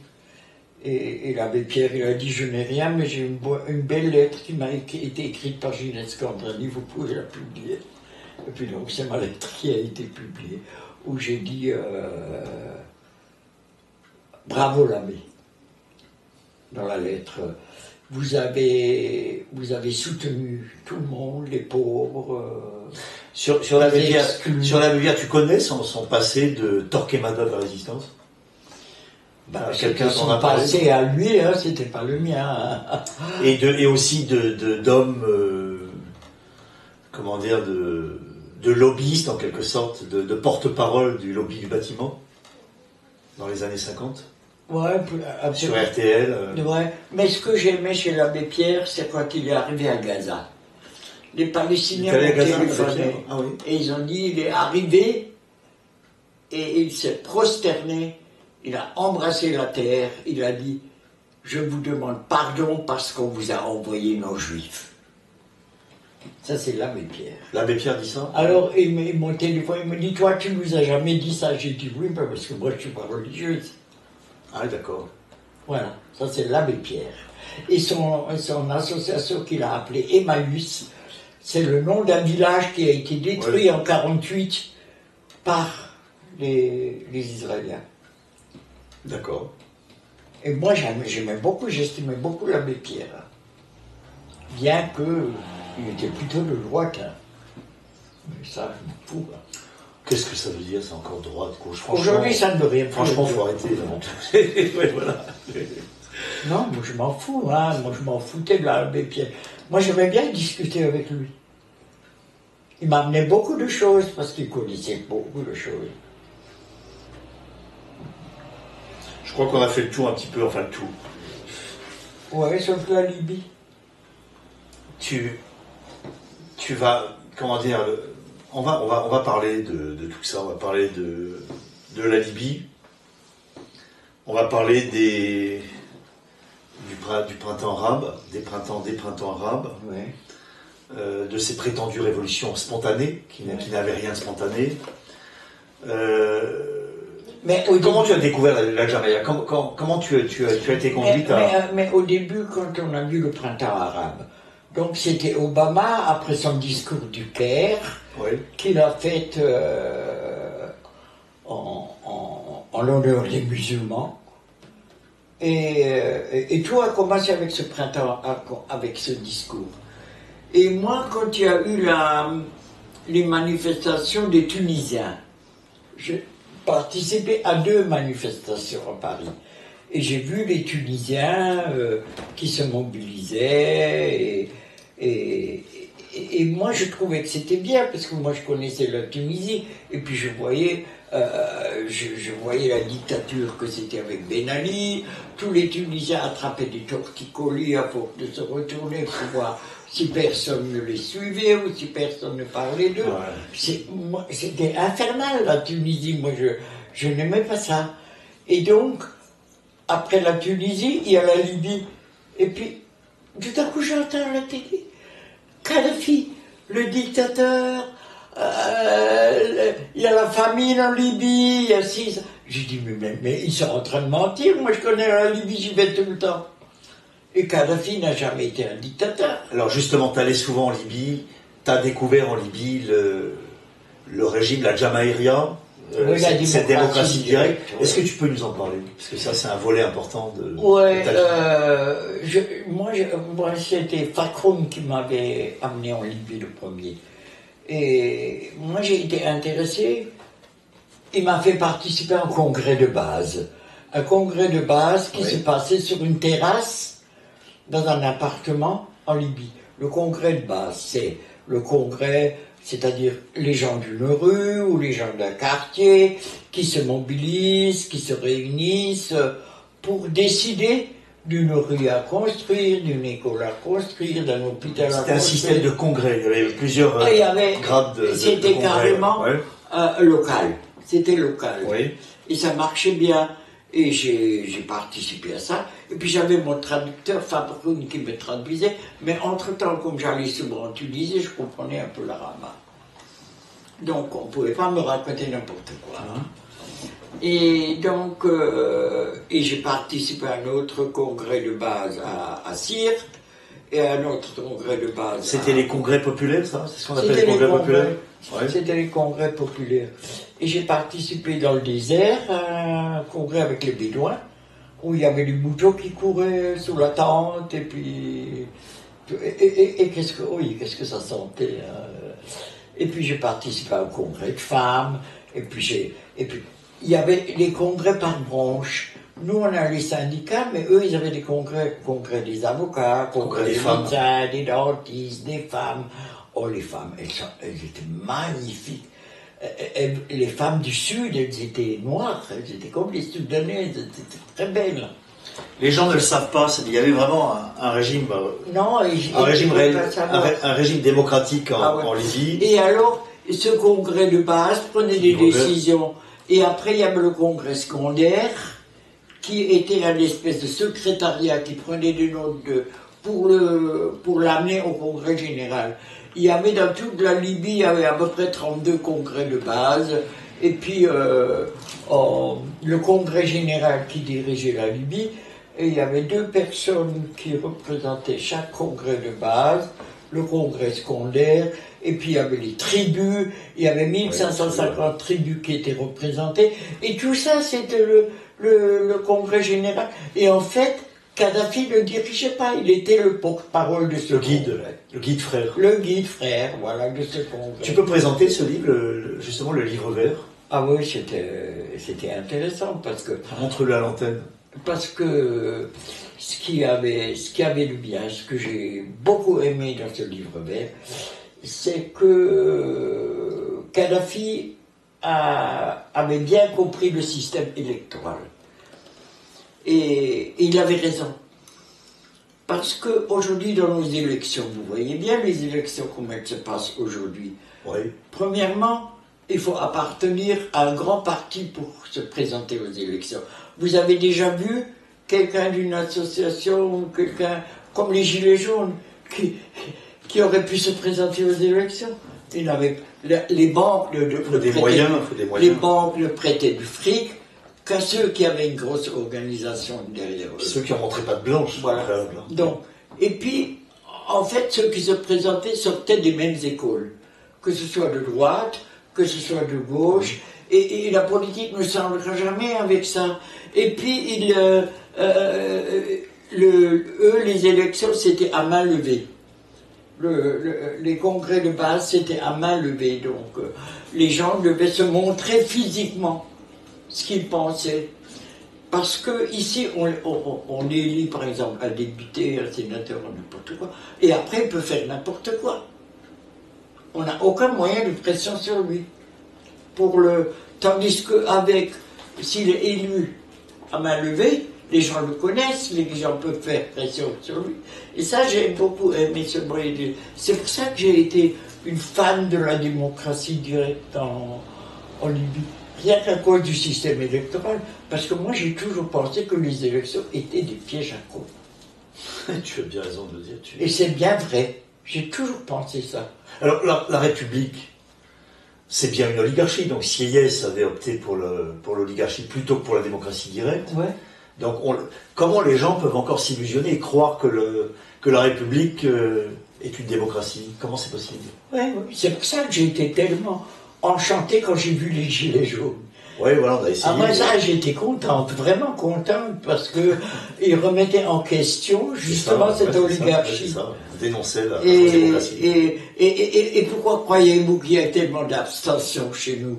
Et l'abbé Pierre, il a dit je n'ai rien, mais j'ai une belle lettre qui m'a été écrite par Ginette Scandrani, vous pouvez la publier. Et puis donc, c'est ma lettre qui a été publiée, où j'ai dit bravo l'abbé. dans la lettre. Vous avez soutenu tout le monde, les pauvres. Sur la Mévière, tu connais son passé de Torquemada de la Résistance? Quelqu'un son passé à lui, hein, c'était pas le mien. Hein. Et aussi d'hommes, comment dire, de lobbyistes en quelque sorte, de porte-parole du lobby du bâtiment dans les années 50. Ouais, sur RTL. Ouais, mais ce que j'aimais chez l'abbé Pierre, c'est quand il est arrivé à Gaza. Les Palestiniens ont téléphoné et ils ont dit il est arrivé et il s'est prosterné, il a embrassé la terre, il a dit je vous demande pardon parce qu'on vous a envoyé nos juifs. Ça c'est l'abbé Pierre. L'abbé Pierre dit ça? Alors il m'a téléphoné, il me dit toi tu nous as jamais dit ça. J'ai dit oui parce que moi je suis pas religieuse. Ah d'accord. Voilà, ça c'est l'abbé Pierre. Et son association qu'il a appelée Emmaüs, c'est le nom d'un village qui a été détruit en 1948 par les Israéliens. D'accord. Et moi j'aimais beaucoup, j'estimais beaucoup l'abbé Pierre. Bien qu'il était plutôt de droite. Hein. Mais ça, je m'en fous. Hein. Qu'est-ce que ça veut dire, c'est encore droite, gauche? Aujourd'hui, ça ne veut rien. Franchement, il faut arrêter. Ouais, voilà. Non, moi je m'en fous, hein. Moi je m'en foutais de l'abbé Pierre. Moi j'aimais bien discuter avec lui. Il m'amenait beaucoup de choses parce qu'il connaissait beaucoup de choses. Je crois qu'on a fait le tour un petit peu, enfin le tout. Ouais, sauf la Libye. Tu vas, comment dire, on va parler de tout ça, on va parler de la Libye, on va parler du printemps arabe, des printemps arabes, de ces prétendues révolutions spontanées, qui n'avaient rien de spontané. Comment tu as découvert la Jamaïa? Comment tu as été conduite mais au début, quand on a vu le printemps arabe, donc c'était Obama, après son discours du Caire, qu'il a fait en l'honneur des musulmans. Et tout a commencé avec ce printemps, avec ce discours. Et moi, quand il y a eu les manifestations des Tunisiens, j'ai participé à 2 manifestations à Paris. Et j'ai vu les Tunisiens qui se mobilisaient. Et moi, je trouvais que c'était bien, parce que moi, je connaissais la Tunisie. Et puis, je voyais la dictature que c'était avec Ben Ali. Tous les Tunisiens attrapaient des torticolis à force de se retourner pour voir si personne ne les suivait ou si personne ne parlait d'eux. Ouais. C'était infernal, la Tunisie. Moi, je n'aimais pas ça. Et donc, après la Tunisie, il y a la Libye. Et puis, tout à coup, j'entends à la télé Kadhafi, le dictateur, il y a la famine en Libye, il y a 6... J'ai dit, mais ils sont en train de mentir, moi je connais la Libye, j'y vais tout le temps. Et Kadhafi n'a jamais été un dictateur. Alors justement, tu allais souvent en Libye, tu as découvert en Libye le régime, la Jamaïria, cette démocratie directe. Est-ce que tu peux nous en parler? Parce que ça, c'est un volet important de moi, c'était Fakroun qui m'avait amené en Libye le premier. Et moi, j'ai été intéressé. Il m'a fait participer à un congrès de base. Un congrès de base qui se passait sur une terrasse dans un appartement en Libye. Le congrès de base, c'est le congrès, c'est-à-dire les gens d'une rue ou les gens d'un quartier qui se mobilisent, qui se réunissent pour décider d'une rue à construire, d'une école à construire, d'un hôpital à construire. C'était un système de congrès, il y avait plusieurs grades de c'était congrès. Carrément local, c'était local. Oui. Et ça marchait bien. Et j'ai participé à ça. Et puis j'avais mon traducteur, Fabrice, qui me traduisait. Mais entre-temps, comme j'allais souvent en Tunisie, je comprenais un peu l'arabe. Donc on ne pouvait pas me raconter n'importe quoi. Et donc, j'ai participé à un autre congrès de base à Sirte, et à un autre congrès de base. C'était les congrès populaires, ça? C'est ce qu'on appelle les congrès populaires? C'était les congrès populaires. Et j'ai participé dans le désert à un congrès avec les Bédouins, où il y avait des moutons qui couraient sous la tente, et puis... Et qu'est-ce que ça sentait, hein. Et puis j'ai participé au congrès de femmes, et puis il y avait les congrès par branche. Nous, on a les syndicats, mais eux, ils avaient des congrès des avocats, congrès des médecins, des dentistes, des femmes. Oh, les femmes, elles étaient magnifiques. Les femmes du Sud, elles étaient noires, elles étaient comme les Soudanaises, elles étaient très belles. Les gens ne le savent pas, il y avait vraiment un régime, un régime démocratique en Libye. Et alors, ce congrès de base prenait des décisions. Et après, il y avait le congrès secondaire, qui était un espèce de secrétariat qui prenait des notes pour l'amener au congrès général. Il y avait dans toute la Libye, il y avait à peu près 32 congrès de base. Et puis, le congrès général qui dirigeait la Libye, et il y avait 2 personnes qui représentaient chaque congrès de base, le congrès secondaire, et puis il y avait les tribus, il y avait 1550 tribus qui étaient représentées, et tout ça c'était le congrès général. Et en fait, Kadhafi ne dirigeait pas, il était le porte-parole de ce congrès. Le guide frère. Le guide frère, voilà, de ce congrès. Tu peux présenter ce livre, justement le livre vert? Ah oui, c'était intéressant parce que... Montre-le à l'antenne. Parce que ce qui avait de bien, ce que j'ai beaucoup aimé dans ce livre vert, c'est que Kadhafi avait bien compris le système électoral. Et il avait raison. Parce qu'aujourd'hui, dans nos élections, vous voyez bien les élections, comment elles se passent aujourd'hui. Oui. Premièrement, il faut appartenir à un grand parti pour se présenter aux élections. Vous avez déjà vu quelqu'un d'une association, quelqu'un comme les Gilets jaunes, qui aurait pu se présenter aux élections? Il avait, les banques les banques ne prêtaient du fric qu'à ceux qui avaient une grosse organisation derrière eux. Ceux qui n'en montraient pas de blanche. Voilà. Donc, et puis, en fait, ceux qui se présentaient sortaient des mêmes écoles, que ce soit de droite, que ce soit de gauche, et la politique ne s'enlèvera jamais avec ça. Et puis, les élections, c'était à main levée. Les congrès de base, c'était à main levée. Donc, les gens devaient se montrer physiquement ce qu'ils pensaient. Parce que ici, on élit, par exemple, un député, un sénateur, n'importe quoi, et après, il peut faire n'importe quoi. On n'a aucun moyen de pression sur lui. Tandis qu'avec, s'il est élu à main levée, les gens le connaissent, les gens peuvent faire pression sur lui. Et ça, j'ai beaucoup aimé ce moyen. C'est pour ça que j'ai été une fan de la démocratie directe en Libye. Rien qu'à cause du système électoral. Parce que moi, j'ai toujours pensé que les élections étaient des pièges à cons. Tu as bien raison de le dire. Et c'est bien vrai. J'ai toujours pensé ça. Alors, la République, c'est bien une oligarchie. Donc, Sieyès avait opté pour l'oligarchie plutôt que pour la démocratie directe. Ouais. Donc, comment les gens peuvent encore s'illusionner et croire que la République est une démocratie? Comment c'est possible? Ouais. C'est pour ça que j'ai été tellement enchanté quand j'ai vu les Gilets jaunes. Oui, voilà, on a essayé. Moi, ça, j'étais contente, vraiment contente, parce qu'ils remettaient en question, justement, cette oligarchie. C'est ça, dénonçaient la démocratie. Et pourquoi croyez-vous qu'il y a tellement d'abstention chez nous?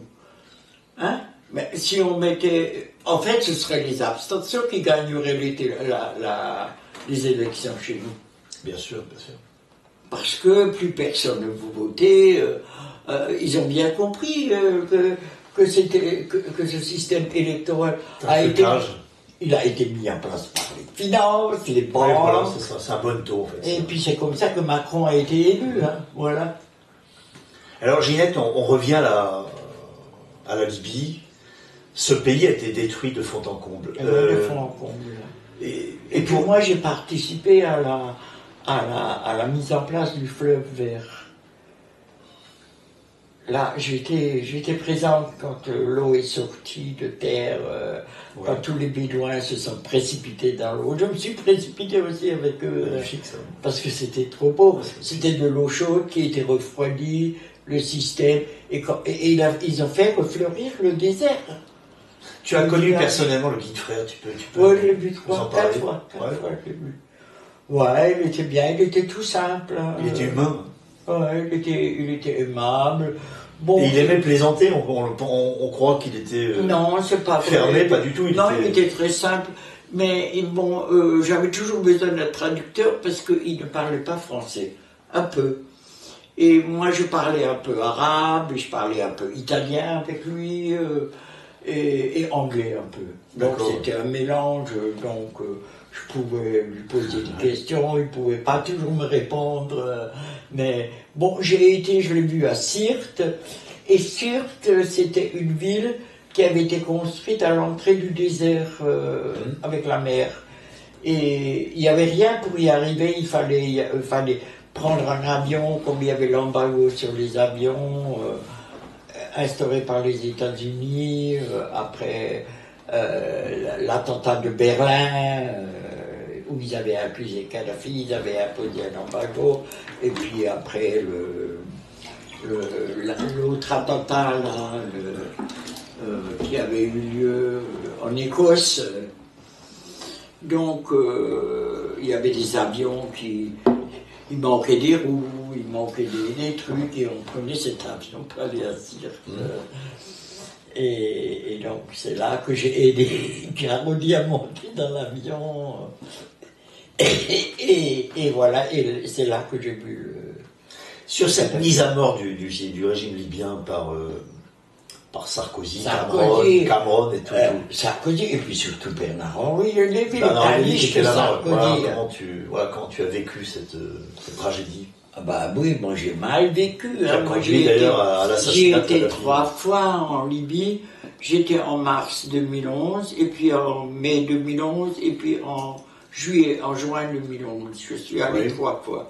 Hein? Mais si on mettait... En fait, ce seraient les abstentions qui gagneraient les élections chez nous. Bien sûr, bien sûr. Parce que plus personne ne vous votait. Ils ont bien compris que ce système électoral a été mis en place par les finances, les banques. Ouais, voilà, c'est ça, c'est un bon taux en fait. Et puis c'est comme ça que Macron a été élu, hein, voilà. Alors Ginette, on revient à la Libye. Ce pays a été détruit de fond en comble. De fond en comble. Et pour moi, j'ai participé à la mise en place du fleuve vert. Là, j'étais présente quand l'eau est sortie de terre, quand tous les Bédouins se sont précipités dans l'eau. Je me suis précipité aussi avec eux, parce que c'était trop beau. C'était de l'eau chaude qui était refroidie, le système, et ils ont fait refleurir le désert. Tu as connu personnellement le guide frère, tu peux oui, je l'ai vu nous en 4 parler. fois, je l'ai vu. Ouais, il était bien, il était tout simple. Il était humain. Ouais, il était aimable. Bon, et il aimait plaisanter, on croit qu'il était non, c'est pas fermé, vrai. pas du tout. Il était très simple. Mais bon, j'avais toujours besoin d'un traducteur parce qu'il ne parlait pas français. Un peu. Et moi, je parlais un peu arabe, je parlais un peu italien avec lui, et anglais un peu. Donc c'était un mélange, donc je pouvais lui poser des questions, il ne pouvait pas toujours me répondre. Mais bon, je l'ai vu à Syrte, et Syrte, c'était une ville qui avait été construite à l'entrée du désert avec la mer. Et il n'y avait rien pour y arriver, il fallait prendre un avion, comme il y avait l'embargo sur les avions, instauré par les États-Unis, après l'attentat de Berlin, où ils avaient accusé Kadhafi, ils avaient imposé un embargo, et puis après l'autre attentat là, qui avait eu lieu en Écosse. Donc il y avait des avions il manquait des roues, il manquait des trucs, et on prenait cet avion pour aller à Syrte. Et donc c'est là que j'ai aidé Claudie à monter dans l'avion. Et voilà, et c'est là que j'ai vu sur cette mise à mort du régime libyen par Sarkozy, Cameron et tout. Sarkozy, et puis surtout Bernard-Henri Lévy, Sarkozy. Comment tu as vécu cette tragédie? Ah bah oui, moi j'ai mal vécu. Moi, j'ai été 3 fois en Libye. J'étais en mars 2011, et puis en mai 2011, et puis en juin 2011. Je suis allé 3 fois.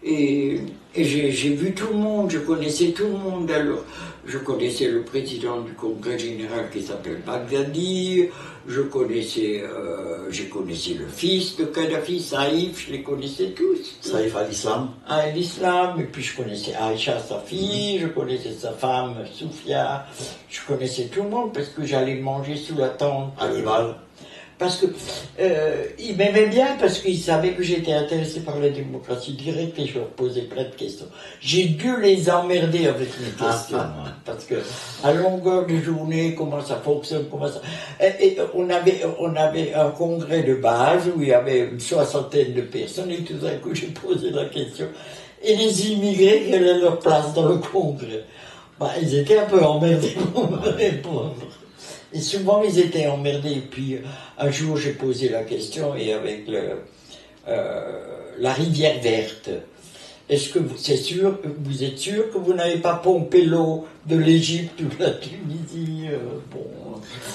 Et j'ai vu tout le monde, je connaissais tout le monde. Alors, je connaissais le président du Congrès général qui s'appelle Baghdadi, j'ai connaissé le fils de Kadhafi, Saïf, je les connaissais tous. Saïf al-Islam. Al-Islam, et puis je connaissais Aïcha, sa fille, je connaissais sa femme, Soufia, je connaissais tout le monde parce que j'allais manger sous la tente. Hannibal. Parce que ils m'aimaient bien, parce qu'ils savaient que j'étais intéressé par la démocratie directe et je leur posais plein de questions. J'ai dû les emmerder avec mes questions, parce que à longueur de journée, comment ça fonctionne, Et on avait un congrès de base où il y avait une 60aine de personnes, et tout d'un coup j'ai posé la question. Et les immigrés, quelle est leur place dans le congrès? Ils étaient un peu emmerdés pour me répondre. Et souvent, ils étaient emmerdés. Et puis, un jour, j'ai posé la question, et avec la rivière verte, est-ce que vous êtes sûr que vous n'avez pas pompé l'eau de l'Égypte ou de la Tunisie?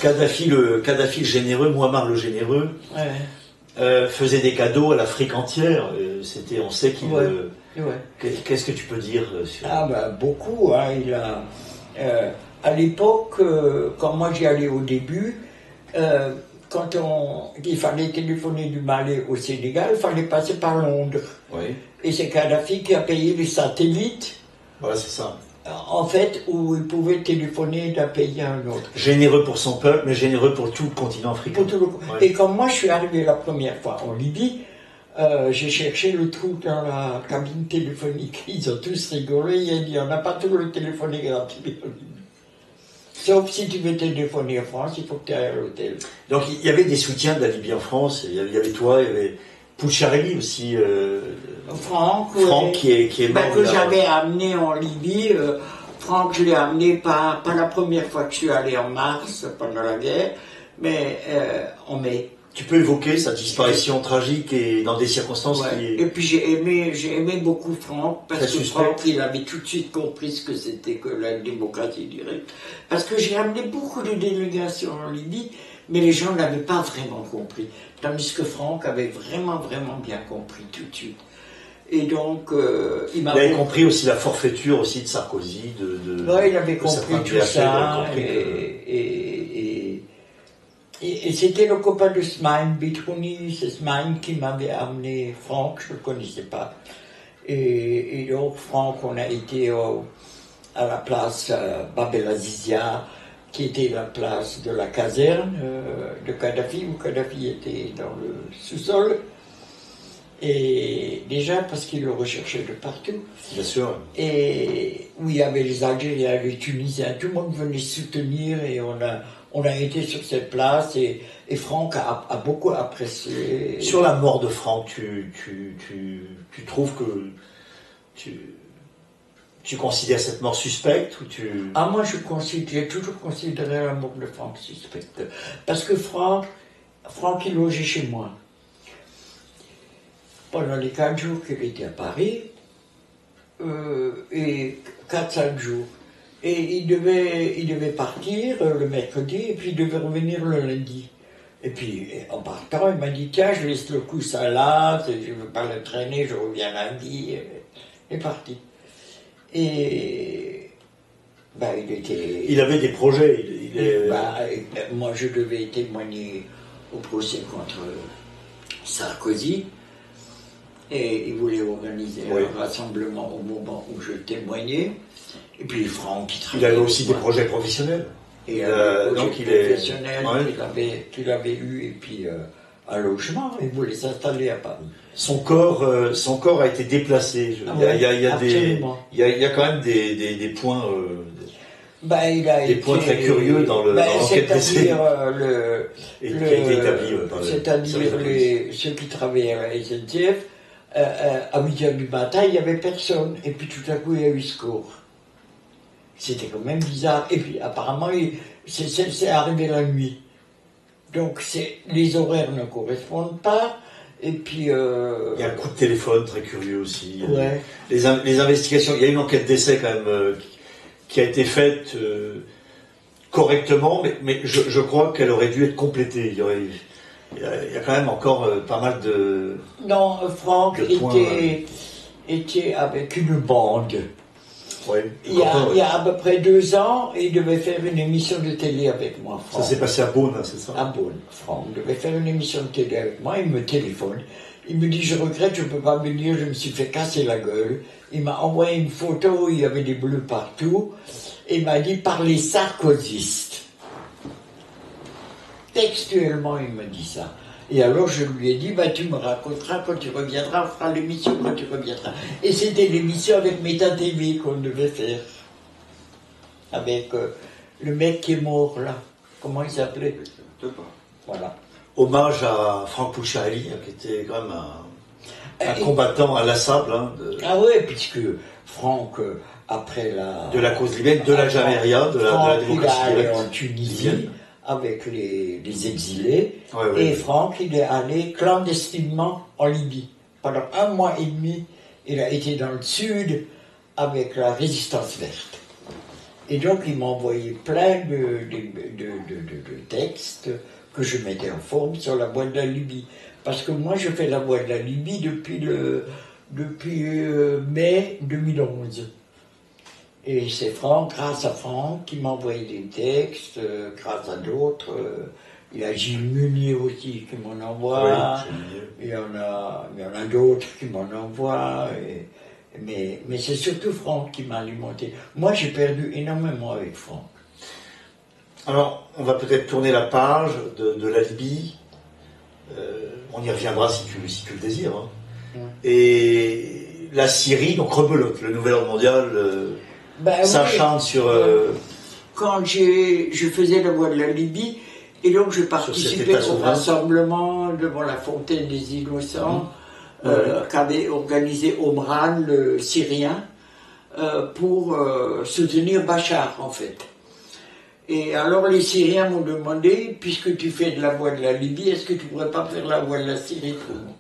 Kadhafi le généreux, Mouammar le généreux, faisait des cadeaux à l'Afrique entière. On sait qu'il... Qu'est-ce que tu peux dire sur... Beaucoup. Il a... à l'époque, quand moi j'y allais au début, quand il fallait téléphoner du Mali au Sénégal, il fallait passer par Londres. Oui. Et c'est Kadhafi qui a payé les satellites. Voilà, c'est ça. En fait, où il pouvait téléphoner d'un pays à un autre. Généreux pour son peuple, mais généreux pour tout le continent africain. Et quand moi je suis arrivé la première fois en Libye, j'ai cherché le trou dans la cabine téléphonique. Ils ont tous rigolé. Il a dit, on n'a pas tout le téléphoné gratuit en Libye. Sauf si tu veux téléphoner en France, il faut que tu ailles à l'hôtel. Donc il y avait des soutiens de la Libye en France. Il y avait toi, il y avait Poucharelli aussi. Franck qui est mort. Que j'avais amené en Libye. Franck, je l'ai amené pas la première fois que je suis allé en mars pendant la guerre, mais en mai. Tu peux évoquer sa disparition tragique et dans des circonstances Et puis j'ai aimé beaucoup Franck, parce que Franck, il avait tout de suite compris ce que c'était que la démocratie directe. Parce que j'ai amené beaucoup de délégations en Libye, mais les gens n'avaient pas vraiment compris. Tandis que Franck avait vraiment, vraiment bien compris tout de suite. Et donc, il avait compris aussi la forfaiture aussi de Sarkozy, il avait compris tout ça, et c'était le copain de Smaïn Bitrouni, c'est Smaïn qui m'avait amené Franck, je ne le connaissais pas. Et donc Franck, on a été à la place Bab el Azizia, qui était la place de la caserne de Kadhafi, où Kadhafi était dans le sous-sol. Et déjà parce qu'il le recherchait de partout. Bien sûr. Et où il y avait les Algériens, les Tunisiens, tout le monde venait soutenir et on a été sur cette place et Franck a beaucoup apprécié. Sur la mort de Franck, tu trouves que tu considères cette mort suspecte ou tu... Ah, moi j'ai toujours considéré la mort de Franck suspecte. Parce que Franck il logeait chez moi. Pendant les 4 jours qu'il était à Paris, et 4-5 jours. Et il devait partir le mercredi, et puis il devait revenir le lundi. Et puis, en partant, il m'a dit, tiens, je laisse le coussin là, je ne veux pas le traîner, je reviens lundi. Il est parti. Et... Ben, il avait des projets. Moi, je devais témoigner au procès contre Sarkozy. Et il voulait organiser un rassemblement au moment où je témoignais. Et puis Franck qui travaillait. Il avait aussi des projets professionnels. Et des projets professionnels qu'il avait eu, et puis un logement. Il voulait s'installer à Paris. Son corps a été déplacé. Il y a quand même des points. Des points très curieux dans l'enquête d'essai. C'est-à-dire ceux qui travaillaient à la SNCF. À 8h du matin, il n'y avait personne. Et puis tout à coup, il y a eu score. C'était quand même bizarre. Et puis apparemment, c'est arrivé la nuit. Donc les horaires ne correspondent pas. Et puis... Il y a un coup de téléphone très curieux aussi. Ouais. Les investigations, il y a une enquête d'essai quand même qui a été faite correctement, mais je crois qu'elle aurait dû être complétée. Il y a quand même encore pas mal de... Non, Franck était avec une bande. Ouais, il y a à peu près 2 ans, il devait faire une émission de télé avec moi, Franck. Ça s'est passé à Beaune, c'est ça? À Beaune. Franck devait faire une émission de télé avec moi, il me téléphone. Il me dit, je regrette, je ne peux pas venir, je me suis fait casser la gueule. Il m'a envoyé une photo où il y avait des bleus partout. Et il m'a dit, par les sarkozystes. Textuellement, il me dit ça. Et alors, je lui ai dit, bah, tu me raconteras quand tu reviendras, on fera l'émission quand tu reviendras. Et c'était l'émission avec Meta TV qu'on devait faire. Avec le mec qui est mort, là. Comment il s'appelait? Voilà. Hommage à Franck Pouchalli, qui était quand même un combattant inlassable. Ah ouais, puisque Franck, après la... De la cause libyenne, de la Jaméria, de la démocratie il est allé en Tunisie avec les exilés. Ouais, et Franck, il est allé clandestinement en Libye. Pendant 1 mois et demi, il a été dans le sud avec la résistance verte. Et donc, il m'a envoyé plein de textes que je mettais en forme sur la voie de la Libye. Parce que moi, je fais la voie de la Libye depuis mai 2011. Et c'est Franck, grâce à Franck, qui m'a envoyé des textes, grâce à d'autres. Il y a Gilles Munier aussi qui m'en envoie. Oui, il y en a d'autres qui m'en envoient. Mais c'est surtout Franck qui m'a alimenté. Moi, j'ai perdu énormément avec Franck. Alors, on va peut-être tourner la page de la Libye. On y reviendra si tu le désires. Hein. Et la Syrie, donc rebelote, le nouvel ordre mondial s'acharne sur... Quand je faisais la voie de la Libye, et donc je participais au rassemblement devant la fontaine des Innocents, qu'avait organisé Omran, le Syrien, pour soutenir Bachar, en fait. Et alors les Syriens m'ont demandé, puisque tu fais de la voie de la Libye, est-ce que tu ne pourrais pas faire la voie de la Syrie pour nous?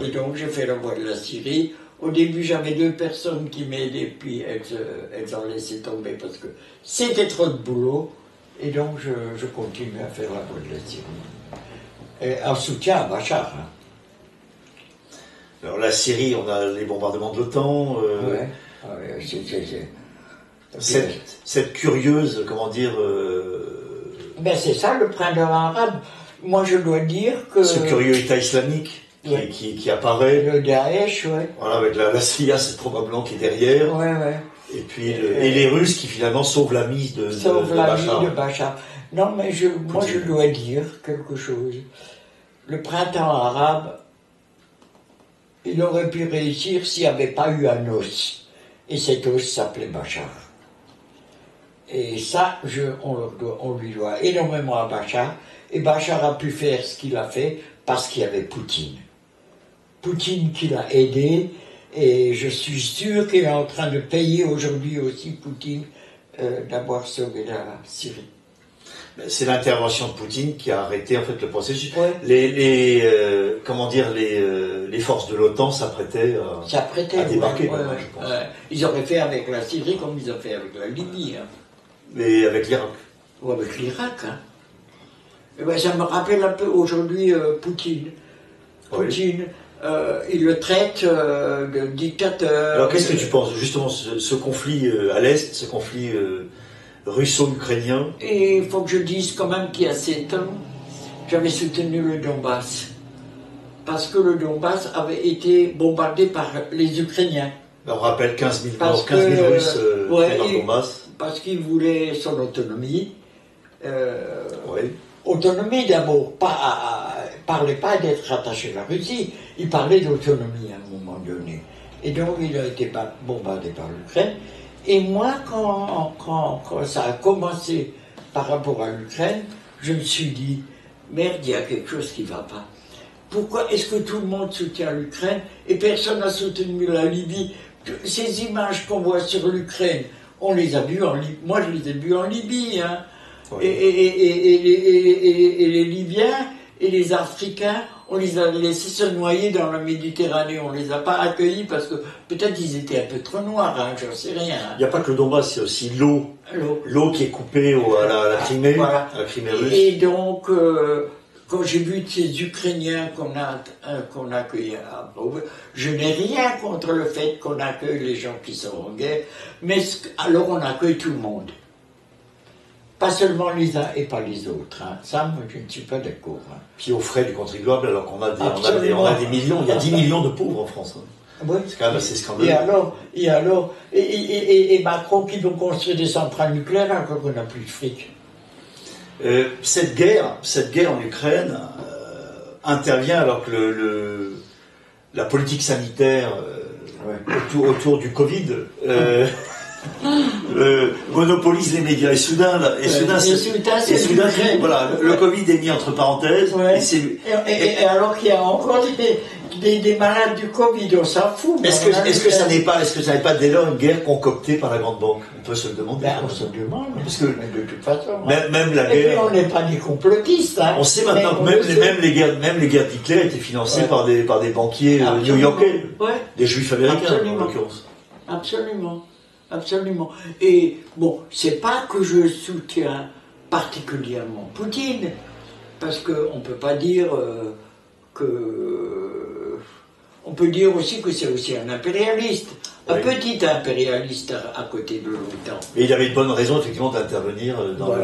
Et donc j'ai fait la voie de la Syrie. Au début, j'avais 2 personnes qui m'aidaient, puis elles ont laissé tomber parce que c'était trop de boulot. Et donc je continue à faire la voie de la Syrie. Et en soutien à Bachar. Hein. Alors la Syrie, on a les bombardements de l'OTAN. Cette curieuse, comment dire... Ben c'est ça le printemps arabe. Moi je dois dire que... Ce curieux État islamique. qui apparaît. Le Daesh, ouais. Voilà, avec la CIA, c'est probablement qui est derrière. Ouais, ouais. Et puis et les Russes qui finalement sauvent la mise de Bachar. Non, mais moi je dois dire quelque chose. Le printemps arabe, il aurait pu réussir s'il n'y avait pas eu un os. Et cet os s'appelait Bachar. Et ça, on lui doit énormément à Bachar. Et Bachar a pu faire ce qu'il a fait parce qu'il y avait Poutine. Poutine qui l'a aidé. Et je suis sûr qu'il est en train de payer aujourd'hui aussi Poutine d'avoir sauvé la Syrie. C'est l'intervention de Poutine qui a arrêté en fait le processus. Ouais. Les forces de l'OTAN s'apprêtaient à débarquer. Ouais, je pense. Ils auraient fait avec la Syrie comme ils ont fait avec la Libye. Hein. Mais avec l'Irak. Ou avec l'Irak. Hein. Et ben, ça me rappelle un peu aujourd'hui Poutine. Poutine, il le traite de dictateur. Alors qu'est-ce que tu penses justement ce conflit à l'Est, ce conflit russo-ukrainien? Et il faut que je dise quand même qu'il y a 7 ans, j'avais soutenu le Donbass. Parce que le Donbass avait été bombardé par les Ukrainiens. On rappelle 15 000 morts, 15 000 Russes dans le Donbass. Parce qu'ils voulaient son autonomie. Autonomie d'abord, parlait pas d'être rattaché à la Russie, il parlait d'autonomie à un moment donné. Et donc il a été bombardé par l'Ukraine. Et moi, quand ça a commencé par rapport à l'Ukraine, je me suis dit, merde, il y a quelque chose qui ne va pas. Pourquoi est-ce que tout le monde soutient l'Ukraine et personne n'a soutenu la Libye? Ces images qu'on voit sur l'Ukraine, on les a vues en Libye. Moi, je les ai vues en Libye. Hein. Oui. Et les Libyens et les Africains, on les a laissés se noyer dans la Méditerranée. On ne les a pas accueillis parce que peut-être ils étaient un peu trop noirs, hein, j'en sais rien. Il n'y a pas que le Donbass, c'est aussi l'eau. L'eau qui est coupée à la Crimée, voilà. À la Crimée russe. Et donc, quand j'ai vu ces Ukrainiens qu'on a accueillis à Brest, je n'ai rien contre le fait qu'on accueille les gens qui sont en guerre, mais alors on accueille tout le monde. Pas seulement les uns et pas les autres. Hein. Ça, moi, je ne suis pas d'accord. Hein. Puis aux frais du contribuable, alors qu'on a des millions, il y a 10 millions de pauvres en France. Hein. Oui. C'est quand même assez scandaleux. Et Macron qui veut construire des centrales nucléaires alors qu'on n'a plus de fric. Cette guerre en Ukraine intervient alors que la politique sanitaire autour du Covid monopolise les médias. Et soudain, voilà, le Covid est mis entre parenthèses. Ouais. Et alors qu'il y a encore des malades du Covid, on s'en fout. Est-ce que ça n'est pas dès lors une guerre concoctée par la grande banque? On peut se le demander. On se demande. Parce que de toute façon. Même la guerre. Et puis on n'est pas des complotistes. Hein. On sait maintenant que même les guerres d'Hitler étaient financées par des banquiers new-yorkais, des juifs américains en l'occurrence. Absolument. Absolument. Et bon, c'est pas que je soutiens particulièrement Poutine, parce qu'on ne peut pas dire on peut dire aussi que c'est aussi un impérialiste, un petit impérialiste à côté de l'OTAN. Et il avait une bonne raison effectivement d'intervenir dans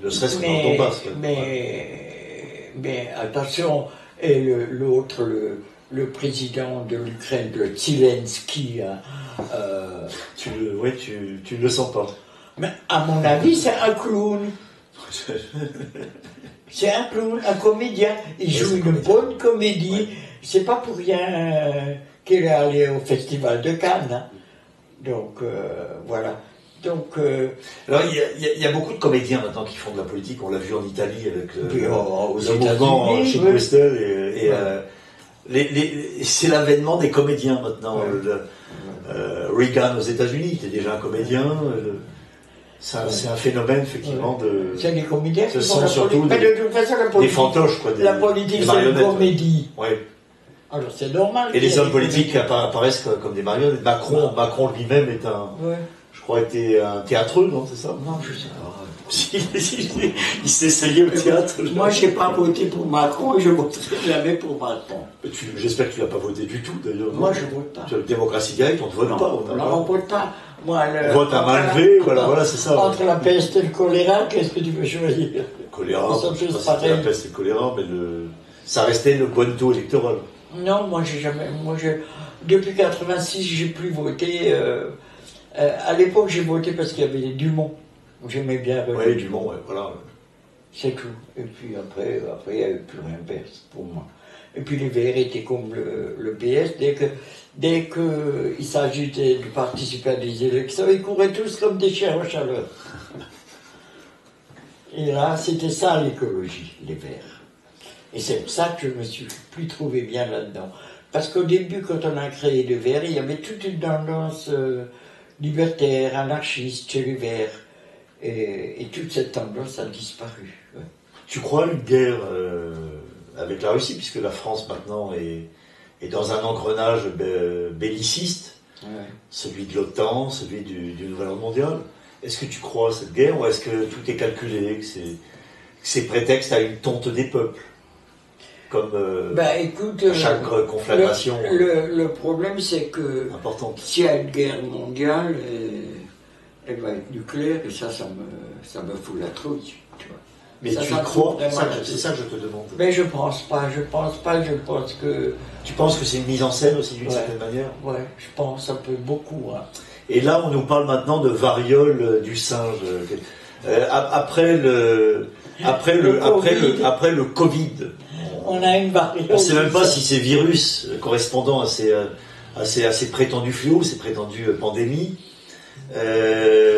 le stress que dans le Donbass. Mais attention, et l'autre, le président de l'Ukraine, le Zelensky, tu ne le sens pas. Mais à mon avis, c'est un clown. C'est un clown, un comédien. Il joue une bonne comédie. Ouais. C'est pas pour rien qu'il est allé au Festival de Cannes. Hein. Donc, voilà. Donc, alors, il y a beaucoup de comédiens maintenant qui font de la politique. On l'a vu en Italie avec le mouvement chez Bristol c'est l'avènement des comédiens maintenant. Reagan aux États-Unis était déjà un comédien. C'est un phénomène effectivement de. C'est des comédiens qui sont surtout des fantoches, quoi. La politique, c'est une comédie. Ouais. Alors c'est normal. Et les hommes politiques apparaissent comme des marionnettes. Macron lui-même est était un théâtreux, non, c'est ça? Non, je sais pas. Il s'est essayé au théâtre. Moi, je n'ai pas voté pour Macron et je ne voterai jamais pour Macron. J'espère que tu ne l'as pas voté du tout, d'ailleurs. Moi, je ne vote pas. Tu as la démocratie directe, on ne te vote pas. On ne vote pas. Moi, on vote à main levée, voilà, c'est ça. Entre la peste et le choléra, qu'est-ce que tu veux choisir? Le choléra, c'était la peste et le choléra, mais ça restait le bon taux électoral. Non, moi j'ai jamais. Depuis 86, j'ai plus voté. À l'époque, j'ai voté parce qu'il y avait Dumont. J'aimais bien. Oui, Dumont, ouais, voilà. C'est tout. Et puis après, il n'y avait plus rien pour moi. Et puis les Verts étaient comme le PS. Dès que il s'agissait de participer à des élections, ils couraient tous comme des chiens en chaleur. Et là, c'était ça l'écologie, les Verts. Et c'est pour ça que je me suis plus trouvé bien là-dedans. Parce qu'au début, quand on a créé les Verts, il y avait toute une tendance libertaire, anarchiste chez les Verts. Et toute cette tendance a disparu. Ouais. Tu crois à une guerre avec la Russie, puisque la France maintenant est dans un engrenage belliciste, Ouais. celui de l'OTAN, celui du nouvel ordre mondial. Est-ce que tu crois à cette guerre ou est-ce que tout est calculé, que c'est prétexte à une tonte des peuples? Comme écoute, à chaque conflagration le problème, c'est que importante. s'il y a une guerre mondiale, elle va être nucléaire, et ça me fout la trouille. Tu vois. Mais ça, tu y crois? C'est ça que je te demande. Mais je pense pas, je pense que... Tu penses que c'est une mise en scène aussi d'une certaine manière? Ouais, je pense un peu beaucoup. Hein. Et là, on nous parle maintenant de variole du singe. Après le Covid, on a une variole. On ne sait même pas si ces virus correspondant à ces prétendus fléaux, ces prétendues pandémies,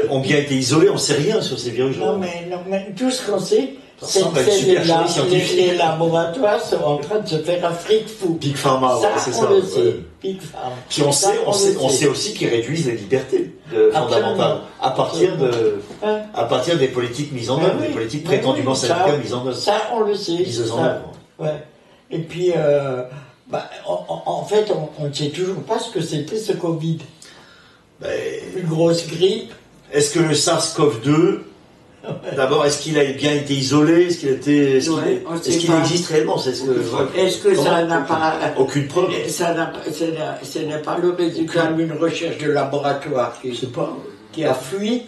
ont bien été isolés. On ne sait rien sur ces virus. Non, mais tout ce qu'on sait, c'est que les laboratoires sont en train de se faire un fric fou. Big Pharma, c'est ça. On le sait. Big Pharma. Puis on sait aussi qu'ils réduisent les libertés fondamentales à partir des politiques mises en œuvre, des politiques prétendument sanitaires mises en œuvre. Ça, on le sait. Mises en œuvre. Ouais. Et puis, en fait, on ne sait toujours pas ce que c'était ce Covid. Une grosse grippe. Est-ce que le SARS-CoV-2, d'abord, est-ce qu'il a bien été isolé? Est-ce qu'il existe réellement? Est-ce que ça n'a pas... Aucune preuve. Ce n'est pas le résultat d'une recherche de laboratoire qui a fui.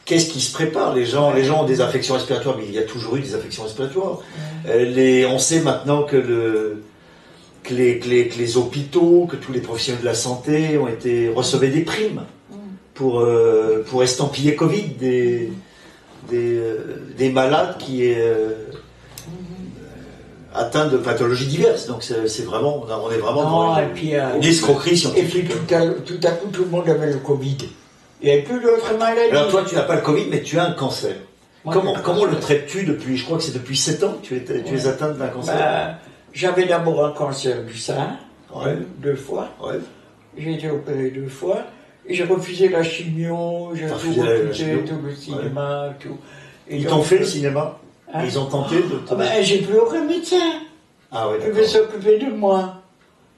Qu'est-ce qui se prépare? Les gens ont des affections respiratoires, mais il y a toujours eu des affections respiratoires. On sait maintenant que les hôpitaux, que tous les professionnels de la santé recevaient des primes pour estampiller Covid, des malades qui atteints de pathologies diverses. Donc c'est vraiment, on est vraiment dans une escroquerie scientifique. Et puis tout à coup, tout le monde avait le Covid. Il n'y avait plus d'autres maladies. Alors toi, tu n'as pas le Covid, mais tu as un cancer. Comment le traites-tu depuis, je crois que c'est depuis 7 ans que tu es atteinte d'un cancer? J'avais d'abord un cancer du sein, 2 fois. Ouais. J'ai été opéré 2 fois. Et j'ai refusé la chimio, j'ai tout refusé, tout le cinéma, tout. Et ils t'ont fait le cinéma? Ils ont tenté de te... j'ai plus aucun médecin. Ah ouais, il veut s'occuper de moi.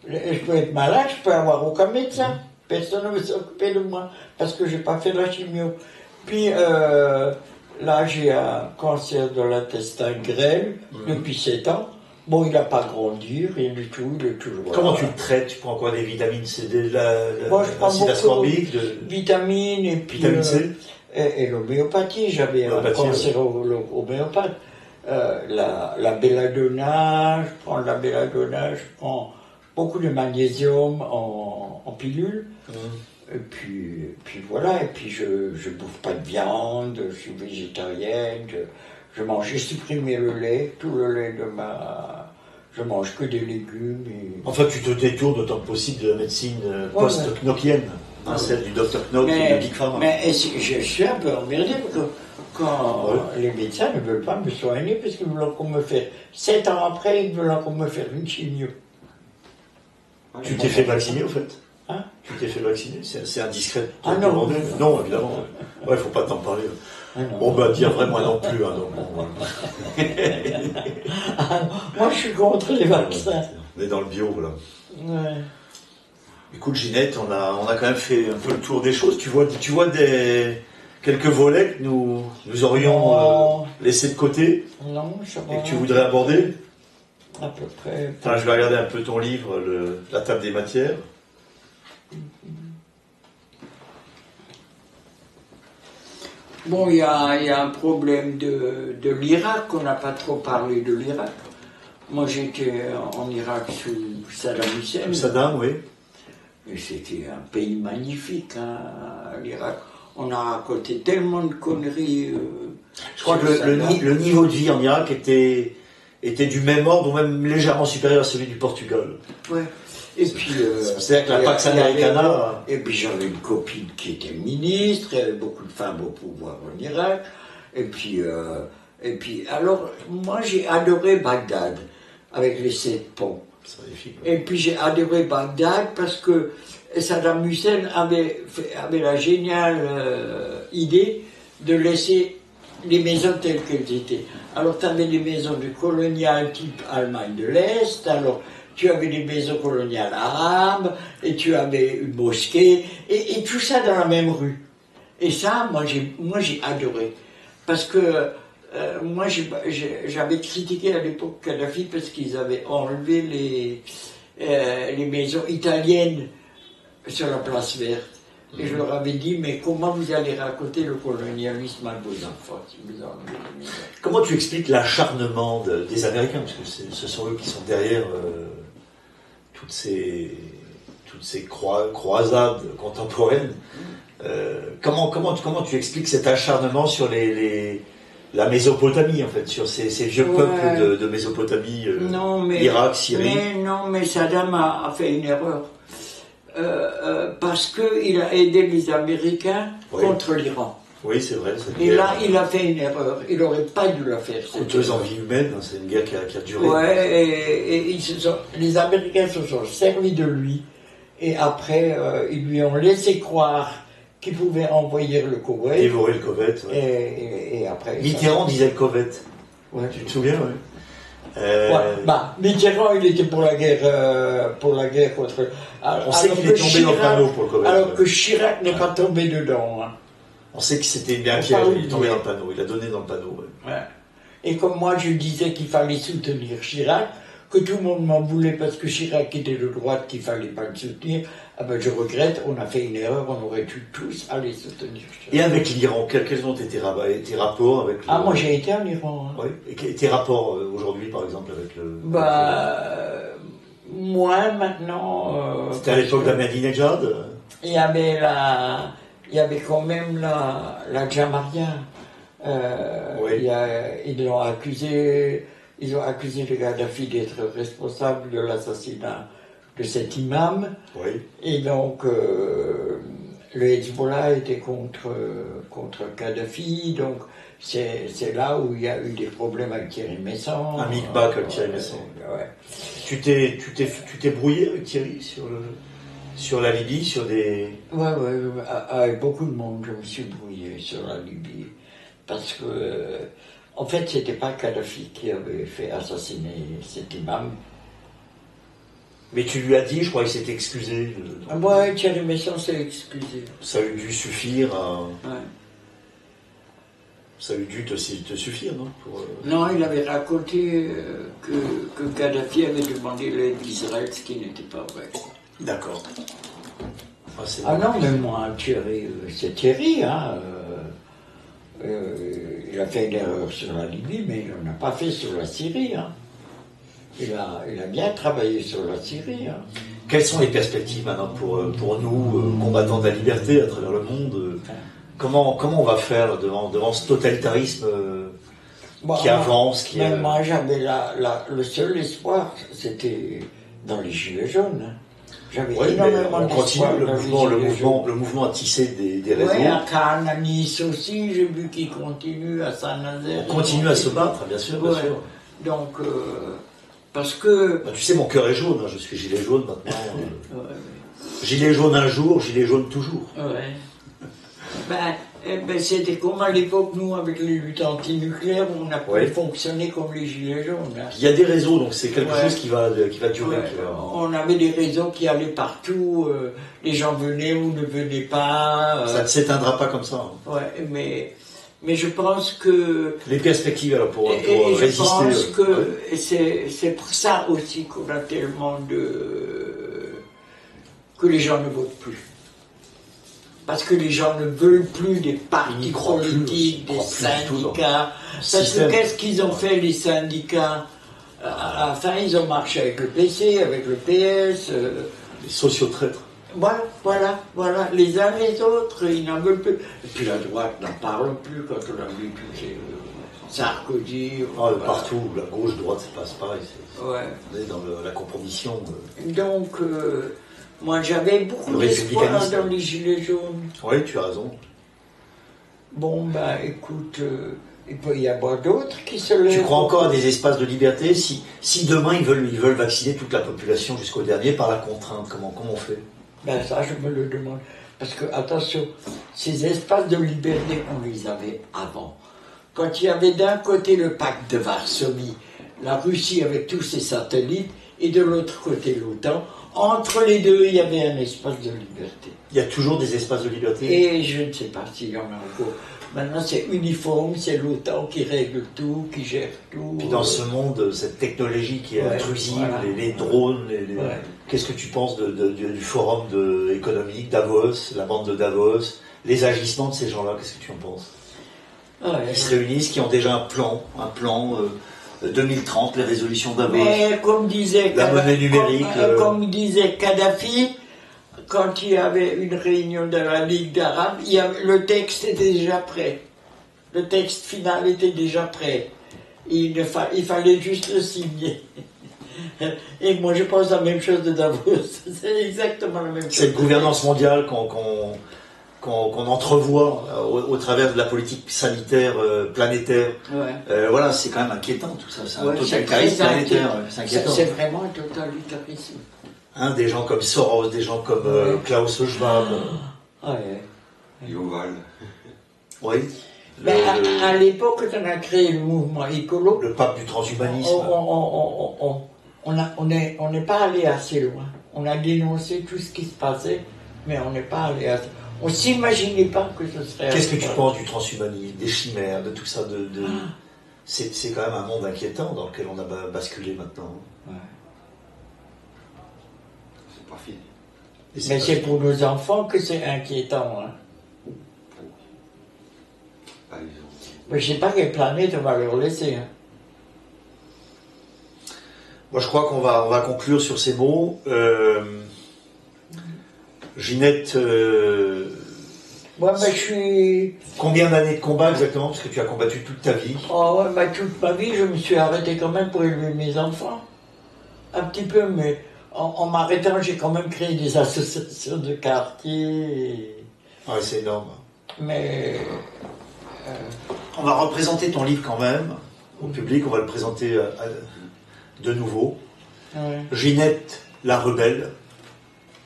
Je peux être malade, je peux avoir aucun médecin. Personne ne veut s'occuper de moi parce que j'ai pas fait la chimio. Puis là, j'ai un cancer de l'intestin grêle depuis 7 ans. Bon, il n'a pas grandi, rien du tout, il est toujours là. Comment tu le traites? Tu prends quoi? Des vitamines? C'est de moi, je prends l'acide ascorbique, vitamines et puis... Vitamine C et l'homéopathie, j'avais un cancer homéopathe. La belladonna, je prends la belladonna, je prends beaucoup de magnésium en pilule. Et puis voilà, et puis je bouffe pas de viande, je suis végétarienne, j'ai supprimé le lait, tout le lait je mange que des légumes. Enfin, tu te détournes autant que possible de la médecine post-knockienne, celle du Dr Knock et de Big Pharma. Mais je suis un peu emmerdé parce que quand les médecins ne veulent pas me soigner parce qu'ils veulent encore me faire, 7 ans après, ils veulent encore me faire une chimio. Tu t'es fait vacciner au fait? Hein? Tu t'es fait vacciner? C'est indiscret. Non. Non, évidemment. Ouais, faut pas t'en parler. On va dire vraiment non plus. Moi, je suis contre les vaccins. On est dans le bio, là. Ouais. Écoute, Ginette, on a quand même fait un peu le tour des choses. Tu vois quelques volets que nous aurions laissés de côté? Non, je sais pas. Et que tu voudrais aborder? À peu près. Enfin, je vais regarder un peu ton livre, La table des matières. Bon, il y a un problème de l'Irak, on n'a pas trop parlé de l'Irak. Moi, j'étais en Irak sous Saddam Hussein. Saddam, oui. Et c'était un pays magnifique, hein, l'Irak. On a raconté tellement de conneries. Je crois que le niveau de vie en Irak était du même ordre, ou même légèrement supérieur à celui du Portugal. Ouais. Et puis, c'est-à-dire que la Pax Americana. Et puis j'avais une copine qui était ministre, il y avait beaucoup de femmes au pouvoir en Irak. Et puis alors, moi j'ai adoré Bagdad, avec les 7 ponts. C'est magnifique. Et puis j'ai adoré Bagdad parce que Saddam Hussein avait la géniale idée de laisser les maisons telles qu'elles étaient. Alors tu avais des maisons de coloniales type Allemagne de l'Est, alors tu avais des maisons coloniales arabes, et tu avais une mosquée, et tout ça dans la même rue. Et ça, moi j'ai adoré. Parce que moi j'avais critiqué à l'époque Kadhafi parce qu'ils avaient enlevé les maisons italiennes sur la place verte. Et je leur avais dit, mais comment vous allez raconter le colonialisme à vos enfants si vous enlevez les maisons? Comment tu expliques l'acharnement des Américains, parce que ce sont eux qui sont derrière toutes ces croisades contemporaines. Comment tu expliques cet acharnement sur la Mésopotamie, en fait, sur ces vieux peuples de Mésopotamie, Irak, Syrie? Mais Saddam a fait une erreur. Parce qu'il a aidé les Américains contre l'Iran. Oui, c'est vrai. Et là, il a fait une erreur. Il n'aurait pas dû la faire. Coûteuse en vie humaine, c'est une guerre qui a duré. Ouais, et les Américains se sont servis de lui. Et après, ils lui ont laissé croire qu'il pouvait envoyer le Koweït. Dévorer le Koweït. Ouais. Et après. Mitterrand disait le Koweït. Ouais. Tu te souviens, oui. Mitterrand, il était pour la guerre contre. On sait qu'il est tombé dans le panneau pour le Koweït. Alors que Chirac n'est pas tombé dedans. Hein. On sait que c'était bien piège, il est tombé dans le panneau, il a donné dans le panneau. Ouais. Ouais. Et comme moi je disais qu'il fallait soutenir Chirac, que tout le monde m'en voulait parce que Chirac était de droite, qu'il ne fallait pas le soutenir, je regrette, on a fait une erreur, on aurait dû tous aller soutenir Chirac. Et avec l'Iran, quels ont été tes rapports avec le... moi j'ai été en Iran. Hein. Oui. Et tes rapports aujourd'hui par exemple avec le... Moi maintenant... C'était à l'époque d'Ahmadinejad. Il y avait quand même la Jamaria. Oui. Ils ont accusé le Kadhafi d'être responsable de l'assassinat de cet imam. Oui. Et donc, le Hezbollah était contre Kadhafi. Donc, c'est là où il y a eu des problèmes avec Thierry Messon. Un micmac avec Thierry Messon. Ouais. Tu t'es brouillé avec Thierry sur la Libye, sur des... Ouais, avec beaucoup de monde, je me suis brouillé sur la Libye. Parce que, en fait, c'était pas Kadhafi qui avait fait assassiner cet imam. Mais tu lui as dit, je crois qu'il s'est excusé. Ouais, Thierry Messon s'est excusé. Ça a dû suffire à... Ouais. Ça a dû te suffire, non Non, il avait raconté que Kadhafi avait demandé l'aide d'Israël, ce qui n'était pas vrai. D'accord. Non, mais moi, Thierry, c'est Thierry, hein. Il a fait une erreur sur la Libye, mais il n'en a pas fait sur la Syrie, hein. Il a bien travaillé sur la Syrie, hein. Quelles sont les perspectives maintenant pour nous, combattants de la liberté à travers le monde Comment on va faire devant ce totalitarisme qui avance Moi, j'avais le seul espoir, c'était dans les Gilets jaunes. Hein. J'avais énormément d'espoir. Le mouvement a tissé des réseaux. Oui, à Cannes, à Nice aussi, j'ai vu qu'il continue, à Saint-Nazaire. On continue à se battre, bien sûr, bien sûr. Donc, parce que... tu sais, mon cœur est jaune, hein, je suis gilet jaune maintenant. Gilet jaune un jour, gilet jaune toujours. Ouais. C'était comme à l'époque, nous, avec les luttes antinucléaires, on a pu fonctionner comme les gilets jaunes. Hein. Il y a des réseaux, donc c'est quelque chose qui va durer. On avait des réseaux qui allaient partout, les gens venaient ou ne venaient pas. Ça ne s'éteindra pas comme ça. Hein. Ouais, mais je pense que... Les perspectives, alors, pour résister... Je pense que c'est pour ça aussi qu'on a tellement que les gens ne votent plus. Parce que les gens ne veulent plus des partis politiques, des syndicats. Parce que qu'est-ce qu'ils ont fait, les syndicats À la fin, ils ont marché avec le PC, avec le PS. Les sociotraîtres. Voilà, les uns les autres, ils n'en veulent plus. Et puis la droite n'en parle plus quand on a vu toucher Sarkozy. Partout, la gauche, droite, c'est pas pareil. Ouais. On est dans la compromission. Donc, moi j'avais beaucoup d'espoir dans les Gilets jaunes. Oui, tu as raison. Bon, ben écoute, il peut y avoir d'autres qui se lèvent. Tu crois encore à des espaces de liberté si demain ils veulent vacciner toute la population jusqu'au dernier par la contrainte, comment on fait? Ben ça, je me le demande. Parce que, attention, ces espaces de liberté, on les avait avant. Quand il y avait d'un côté le pacte de Varsovie, la Russie avec tous ses satellites, et de l'autre côté l'OTAN, entre les deux, il y avait un espace de liberté. Il y a toujours des espaces de liberté? Et je ne sais pas s'il y en a encore. Maintenant, c'est uniforme, c'est l'OTAN qui règle tout, qui gère tout. Puis dans ce monde, cette technologie qui est intrusive, voilà. les drones, qu'est-ce que tu penses du forum économique, Davos, la bande de Davos, les agissements de ces gens-là, qu'est-ce que tu en penses? Ils se réunissent, qui ont déjà un plan 2030, les résolutions Davos, mais comme disait la monnaie numérique. Comme disait Kadhafi, quand il y avait une réunion de la Ligue d'Arabes, le texte était déjà prêt. Le texte final était déjà prêt. Il fallait juste le signer. Et moi, je pense la même chose de Davos. C'est exactement la même chose. Cette gouvernance mondiale qu'on entrevoit au travers de la politique sanitaire planétaire. Ouais. Voilà, c'est quand même inquiétant tout ça. C'est un totalitarisme planétaire. C'est vraiment un totalitarisme. Des gens comme Soros, des gens comme Klaus Schwab. Yoval. Oui. À l'époque, quand on a créé le mouvement écolo, le pape du transhumanisme. On n'est pas allé assez loin. On a dénoncé tout ce qui se passait, mais on n'est pas allé assez loin. On ne s'imaginait pas que ce serait... Qu'est-ce que tu penses du transhumanisme, des chimères, de tout ça C'est quand même un monde inquiétant dans lequel on a basculé maintenant. Ouais. C'est pas fini. Mais c'est pour nos enfants que c'est inquiétant. Hein. Mais je ne sais pas quelle planète on va leur laisser. Hein. Moi, je crois qu'on va conclure sur ces mots. Ginette, moi, je suis... Combien d'années de combat exactement? Parce que tu as combattu toute ta vie. Oh, ouais, toute ma vie, je me suis arrêté quand même pour élever mes enfants. Un petit peu, mais en m'arrêtant, j'ai quand même créé des associations de quartier. Ouais, c'est énorme. Mais... On va représenter ton livre quand même au public, on va le présenter de nouveau. Ouais. Ginette, la rebelle.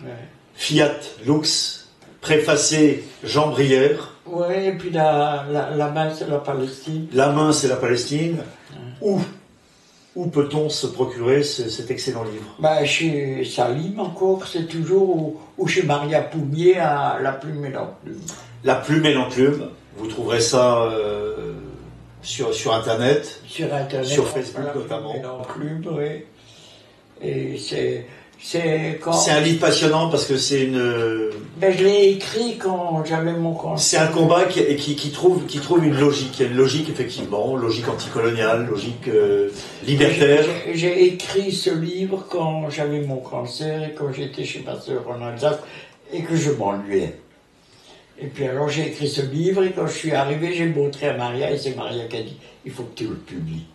Ouais. Fiat Lux, préfacé Jean Brière. Oui, et puis la main, c'est la Palestine. La main, c'est la Palestine. Ouais. Où peut-on se procurer cet excellent livre? Chez Salim encore, c'est toujours, ou chez Maria Poumier à La Plume et l'Enclume. La Plume et l'Enclume, vous trouverez ça sur Internet. Sur Internet. Sur Facebook notamment. La Plume et l'Enclume, oui. Et c'est un livre passionnant parce que c'est une... je l'ai écrit quand j'avais mon cancer. C'est un combat qui trouve une logique. Il y a une logique, effectivement, logique anticoloniale, logique libertaire. J'ai écrit ce livre quand j'avais mon cancer et quand j'étais chez ma sœur en Alsace et que je m'ennuyais. Et puis alors j'ai écrit ce livre et quand je suis arrivé, j'ai montré à Maria et c'est Maria qui a dit « il faut que tu le publies ».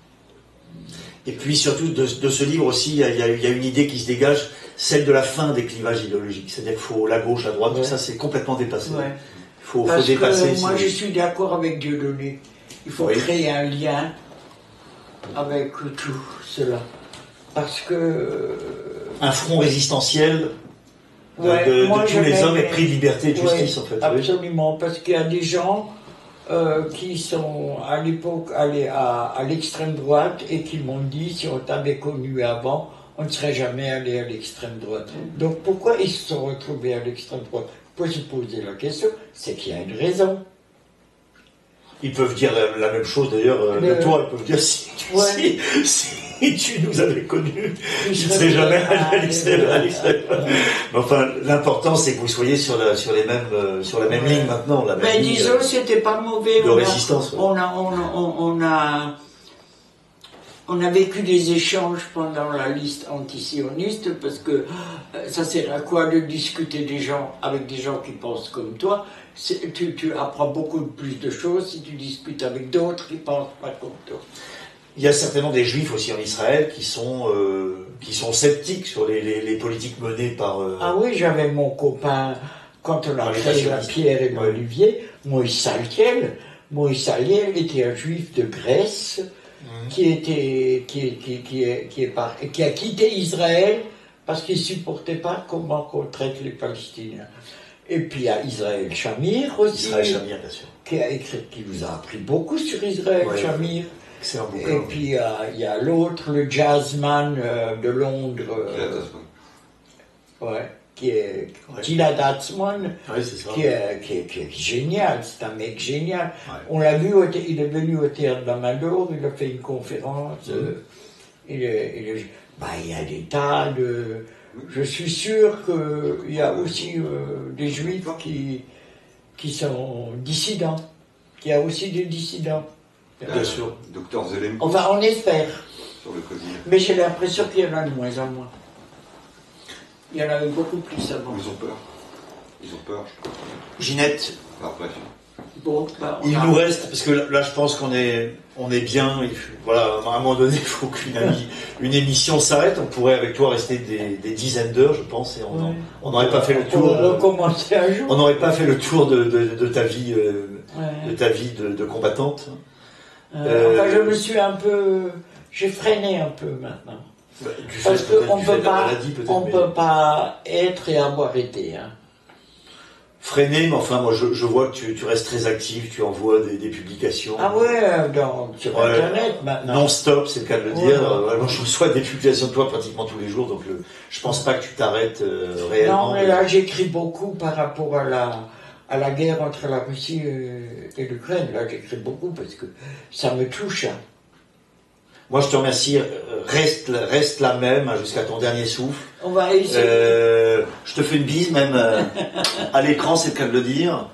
Et puis surtout de ce livre aussi, il y a une idée qui se dégage, celle de la fin des clivages idéologiques. C'est-à-dire qu'il faut la gauche, la droite, tout ça c'est complètement dépassé. Ouais. Il faut dépasser. Que moi je suis d'accord avec Dieudonné. Il faut créer un lien avec tout cela. Parce que... Un front résistentiel de tous les hommes épris de liberté et de justice en fait. Absolument, parce qu'il y a des gens... qui sont à l'époque allés à l'extrême droite et qui m'ont dit si on t'avait connu avant, on ne serait jamais allé à l'extrême droite. Donc pourquoi ils se sont retrouvés à l'extrême droite? Faut se poser la question, c'est qu'il y a une raison. Ils peuvent dire la même chose d'ailleurs de toi, ils peuvent dire si tu nous avais connus, tu ne serais jamais allé à l'extrême. Mais enfin, l'important c'est que vous soyez sur la même ligne maintenant. Mais disons, c'était pas mauvais. De résistance. On On a vécu des échanges pendant la liste antisioniste parce que ça sert à quoi de discuter avec des gens qui pensent comme toi. Tu apprends beaucoup plus de choses si tu discutes avec d'autres qui pensent pas comme toi. Il y a certainement des juifs aussi en Israël qui sont sceptiques sur les politiques menées par... Ah oui, j'avais mon copain, quand on a créé la Pierre et l'Olivier, Moïse Saltiel. Moïse Saltiel était un juif de Grèce qui a quitté Israël parce qu'il ne supportait pas comment on traite les Palestiniens. Et puis il y a Israël Shamir aussi, Israël Shamir, bien sûr, qui vous a appris beaucoup sur Israël Shamir. Excellent bouquin. Et puis il y a l'autre, le jazzman de Londres, qui est Gilad Atzmon, qui est génial, c'est un mec génial. Ouais. On l'a vu, il est venu au théâtre d'Amador, il a fait une conférence. Il y a des tas de... Je suis sûr qu'il y a aussi des juifs qui sont dissidents. Il y a aussi des dissidents. Bien sûr. Docteur Zelem. Enfin, on espère. Sur le Covid. Mais j'ai l'impression qu'il y en a de moins en moins. Il y en avait beaucoup plus avant. Ils ont peur. Ils ont peur. Ginette. Après. Bon, il nous reste, parce que là je pense qu'on est bien, voilà, à un moment donné, il faut qu'une émission s'arrête. On pourrait avec toi rester des dizaines d'heures, je pense, et on n'aurait pas fait le tour. Recommencer un jour. On n'aurait pas fait le tour de ta vie, de combattante. Enfin, je me suis j'ai freiné un peu maintenant. Parce qu'on ne peut pas être et avoir été. Hein. Freiné, mais enfin, moi je vois que tu restes très actif, tu envoies des publications. Ah ouais, sur Internet maintenant. Non-stop, c'est le cas de le dire. Moi, je reçois des publications de toi pratiquement tous les jours, donc je pense pas que tu t'arrêtes réellement. Non, mais là j'écris beaucoup par rapport à la guerre entre la Russie et l'Ukraine. Là j'écris beaucoup parce que ça me touche. Hein. Moi, je te remercie. Reste là même jusqu'à ton dernier souffle. On va essayer. Je te fais une bise, même à l'écran, c'est le cas de le dire.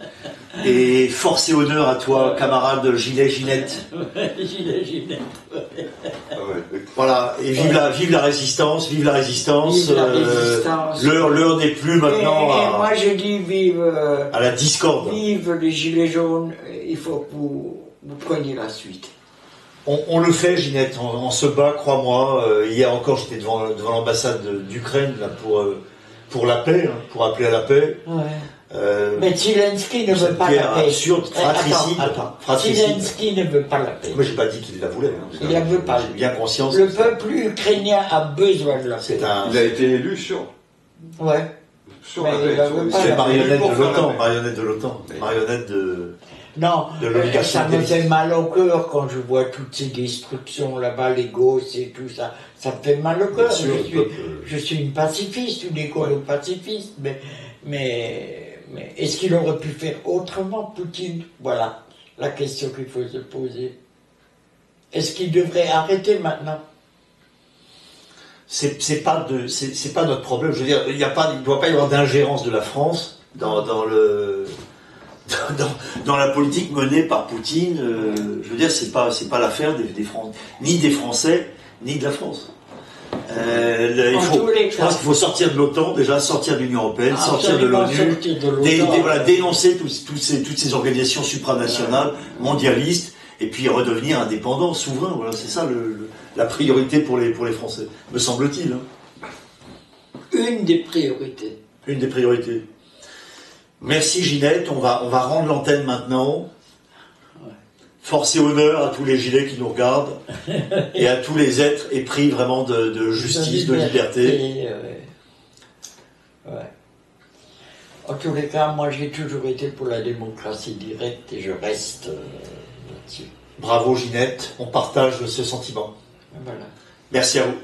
Et force et honneur à toi, camarade Ginette. Ginette. Voilà. Et vive la résistance, vive la résistance. L'heure n'est plus maintenant moi, je dis vive à la discorde. Vive les gilets jaunes. Il faut que vous preniez la suite. On le fait, Ginette, on se bat, crois-moi. Hier encore, j'étais devant l'ambassade d'Ukraine là, pour la paix, hein, pour appeler à la paix. Ouais. Mais Zelensky ne veut pas la paix. Absurde, fratricide. Zelensky ne veut pas la paix. Moi, j'ai pas dit qu'il la voulait. Hein, il la veut pas. J'ai bien conscience. Le peuple ukrainien a besoin de la paix. Il a été élu sur. Ouais. Sur la paix. C'est marionnette de l'OTAN. Marionnette de. Non, ça me fait mal au cœur quand je vois toutes ces destructions là-bas, les gosses et tout ça. Ça me fait mal au cœur. Je suis une pacifiste, une école pacifiste, mais est-ce qu'il aurait pu faire autrement, Poutine? Voilà la question qu'il faut se poser. Est-ce qu'il devrait arrêter maintenant? C'est pas notre problème. Je veux dire, il ne doit pas y avoir d'ingérence de la France dans la politique menée par Poutine. Je veux dire, c'est pas l'affaire ni des Français, ni de la France. Je pense qu'il faut sortir de l'OTAN, déjà sortir de l'Union européenne, sortir de l'ONU, dénoncer toutes ces organisations supranationales, mondialistes, et puis redevenir indépendant, souverain. Voilà, c'est ça la priorité pour les Français, me semble-t-il. Hein. Une des priorités. Une des priorités. Merci Ginette, on va rendre l'antenne maintenant. Ouais. Force et honneur à tous les gilets qui nous regardent et à tous les êtres épris vraiment de justice, de liberté. Ouais. En tous les cas, moi j'ai toujours été pour la démocratie directe et je reste là-dessus. Bravo Ginette, on partage ce sentiment. Voilà. Merci à vous.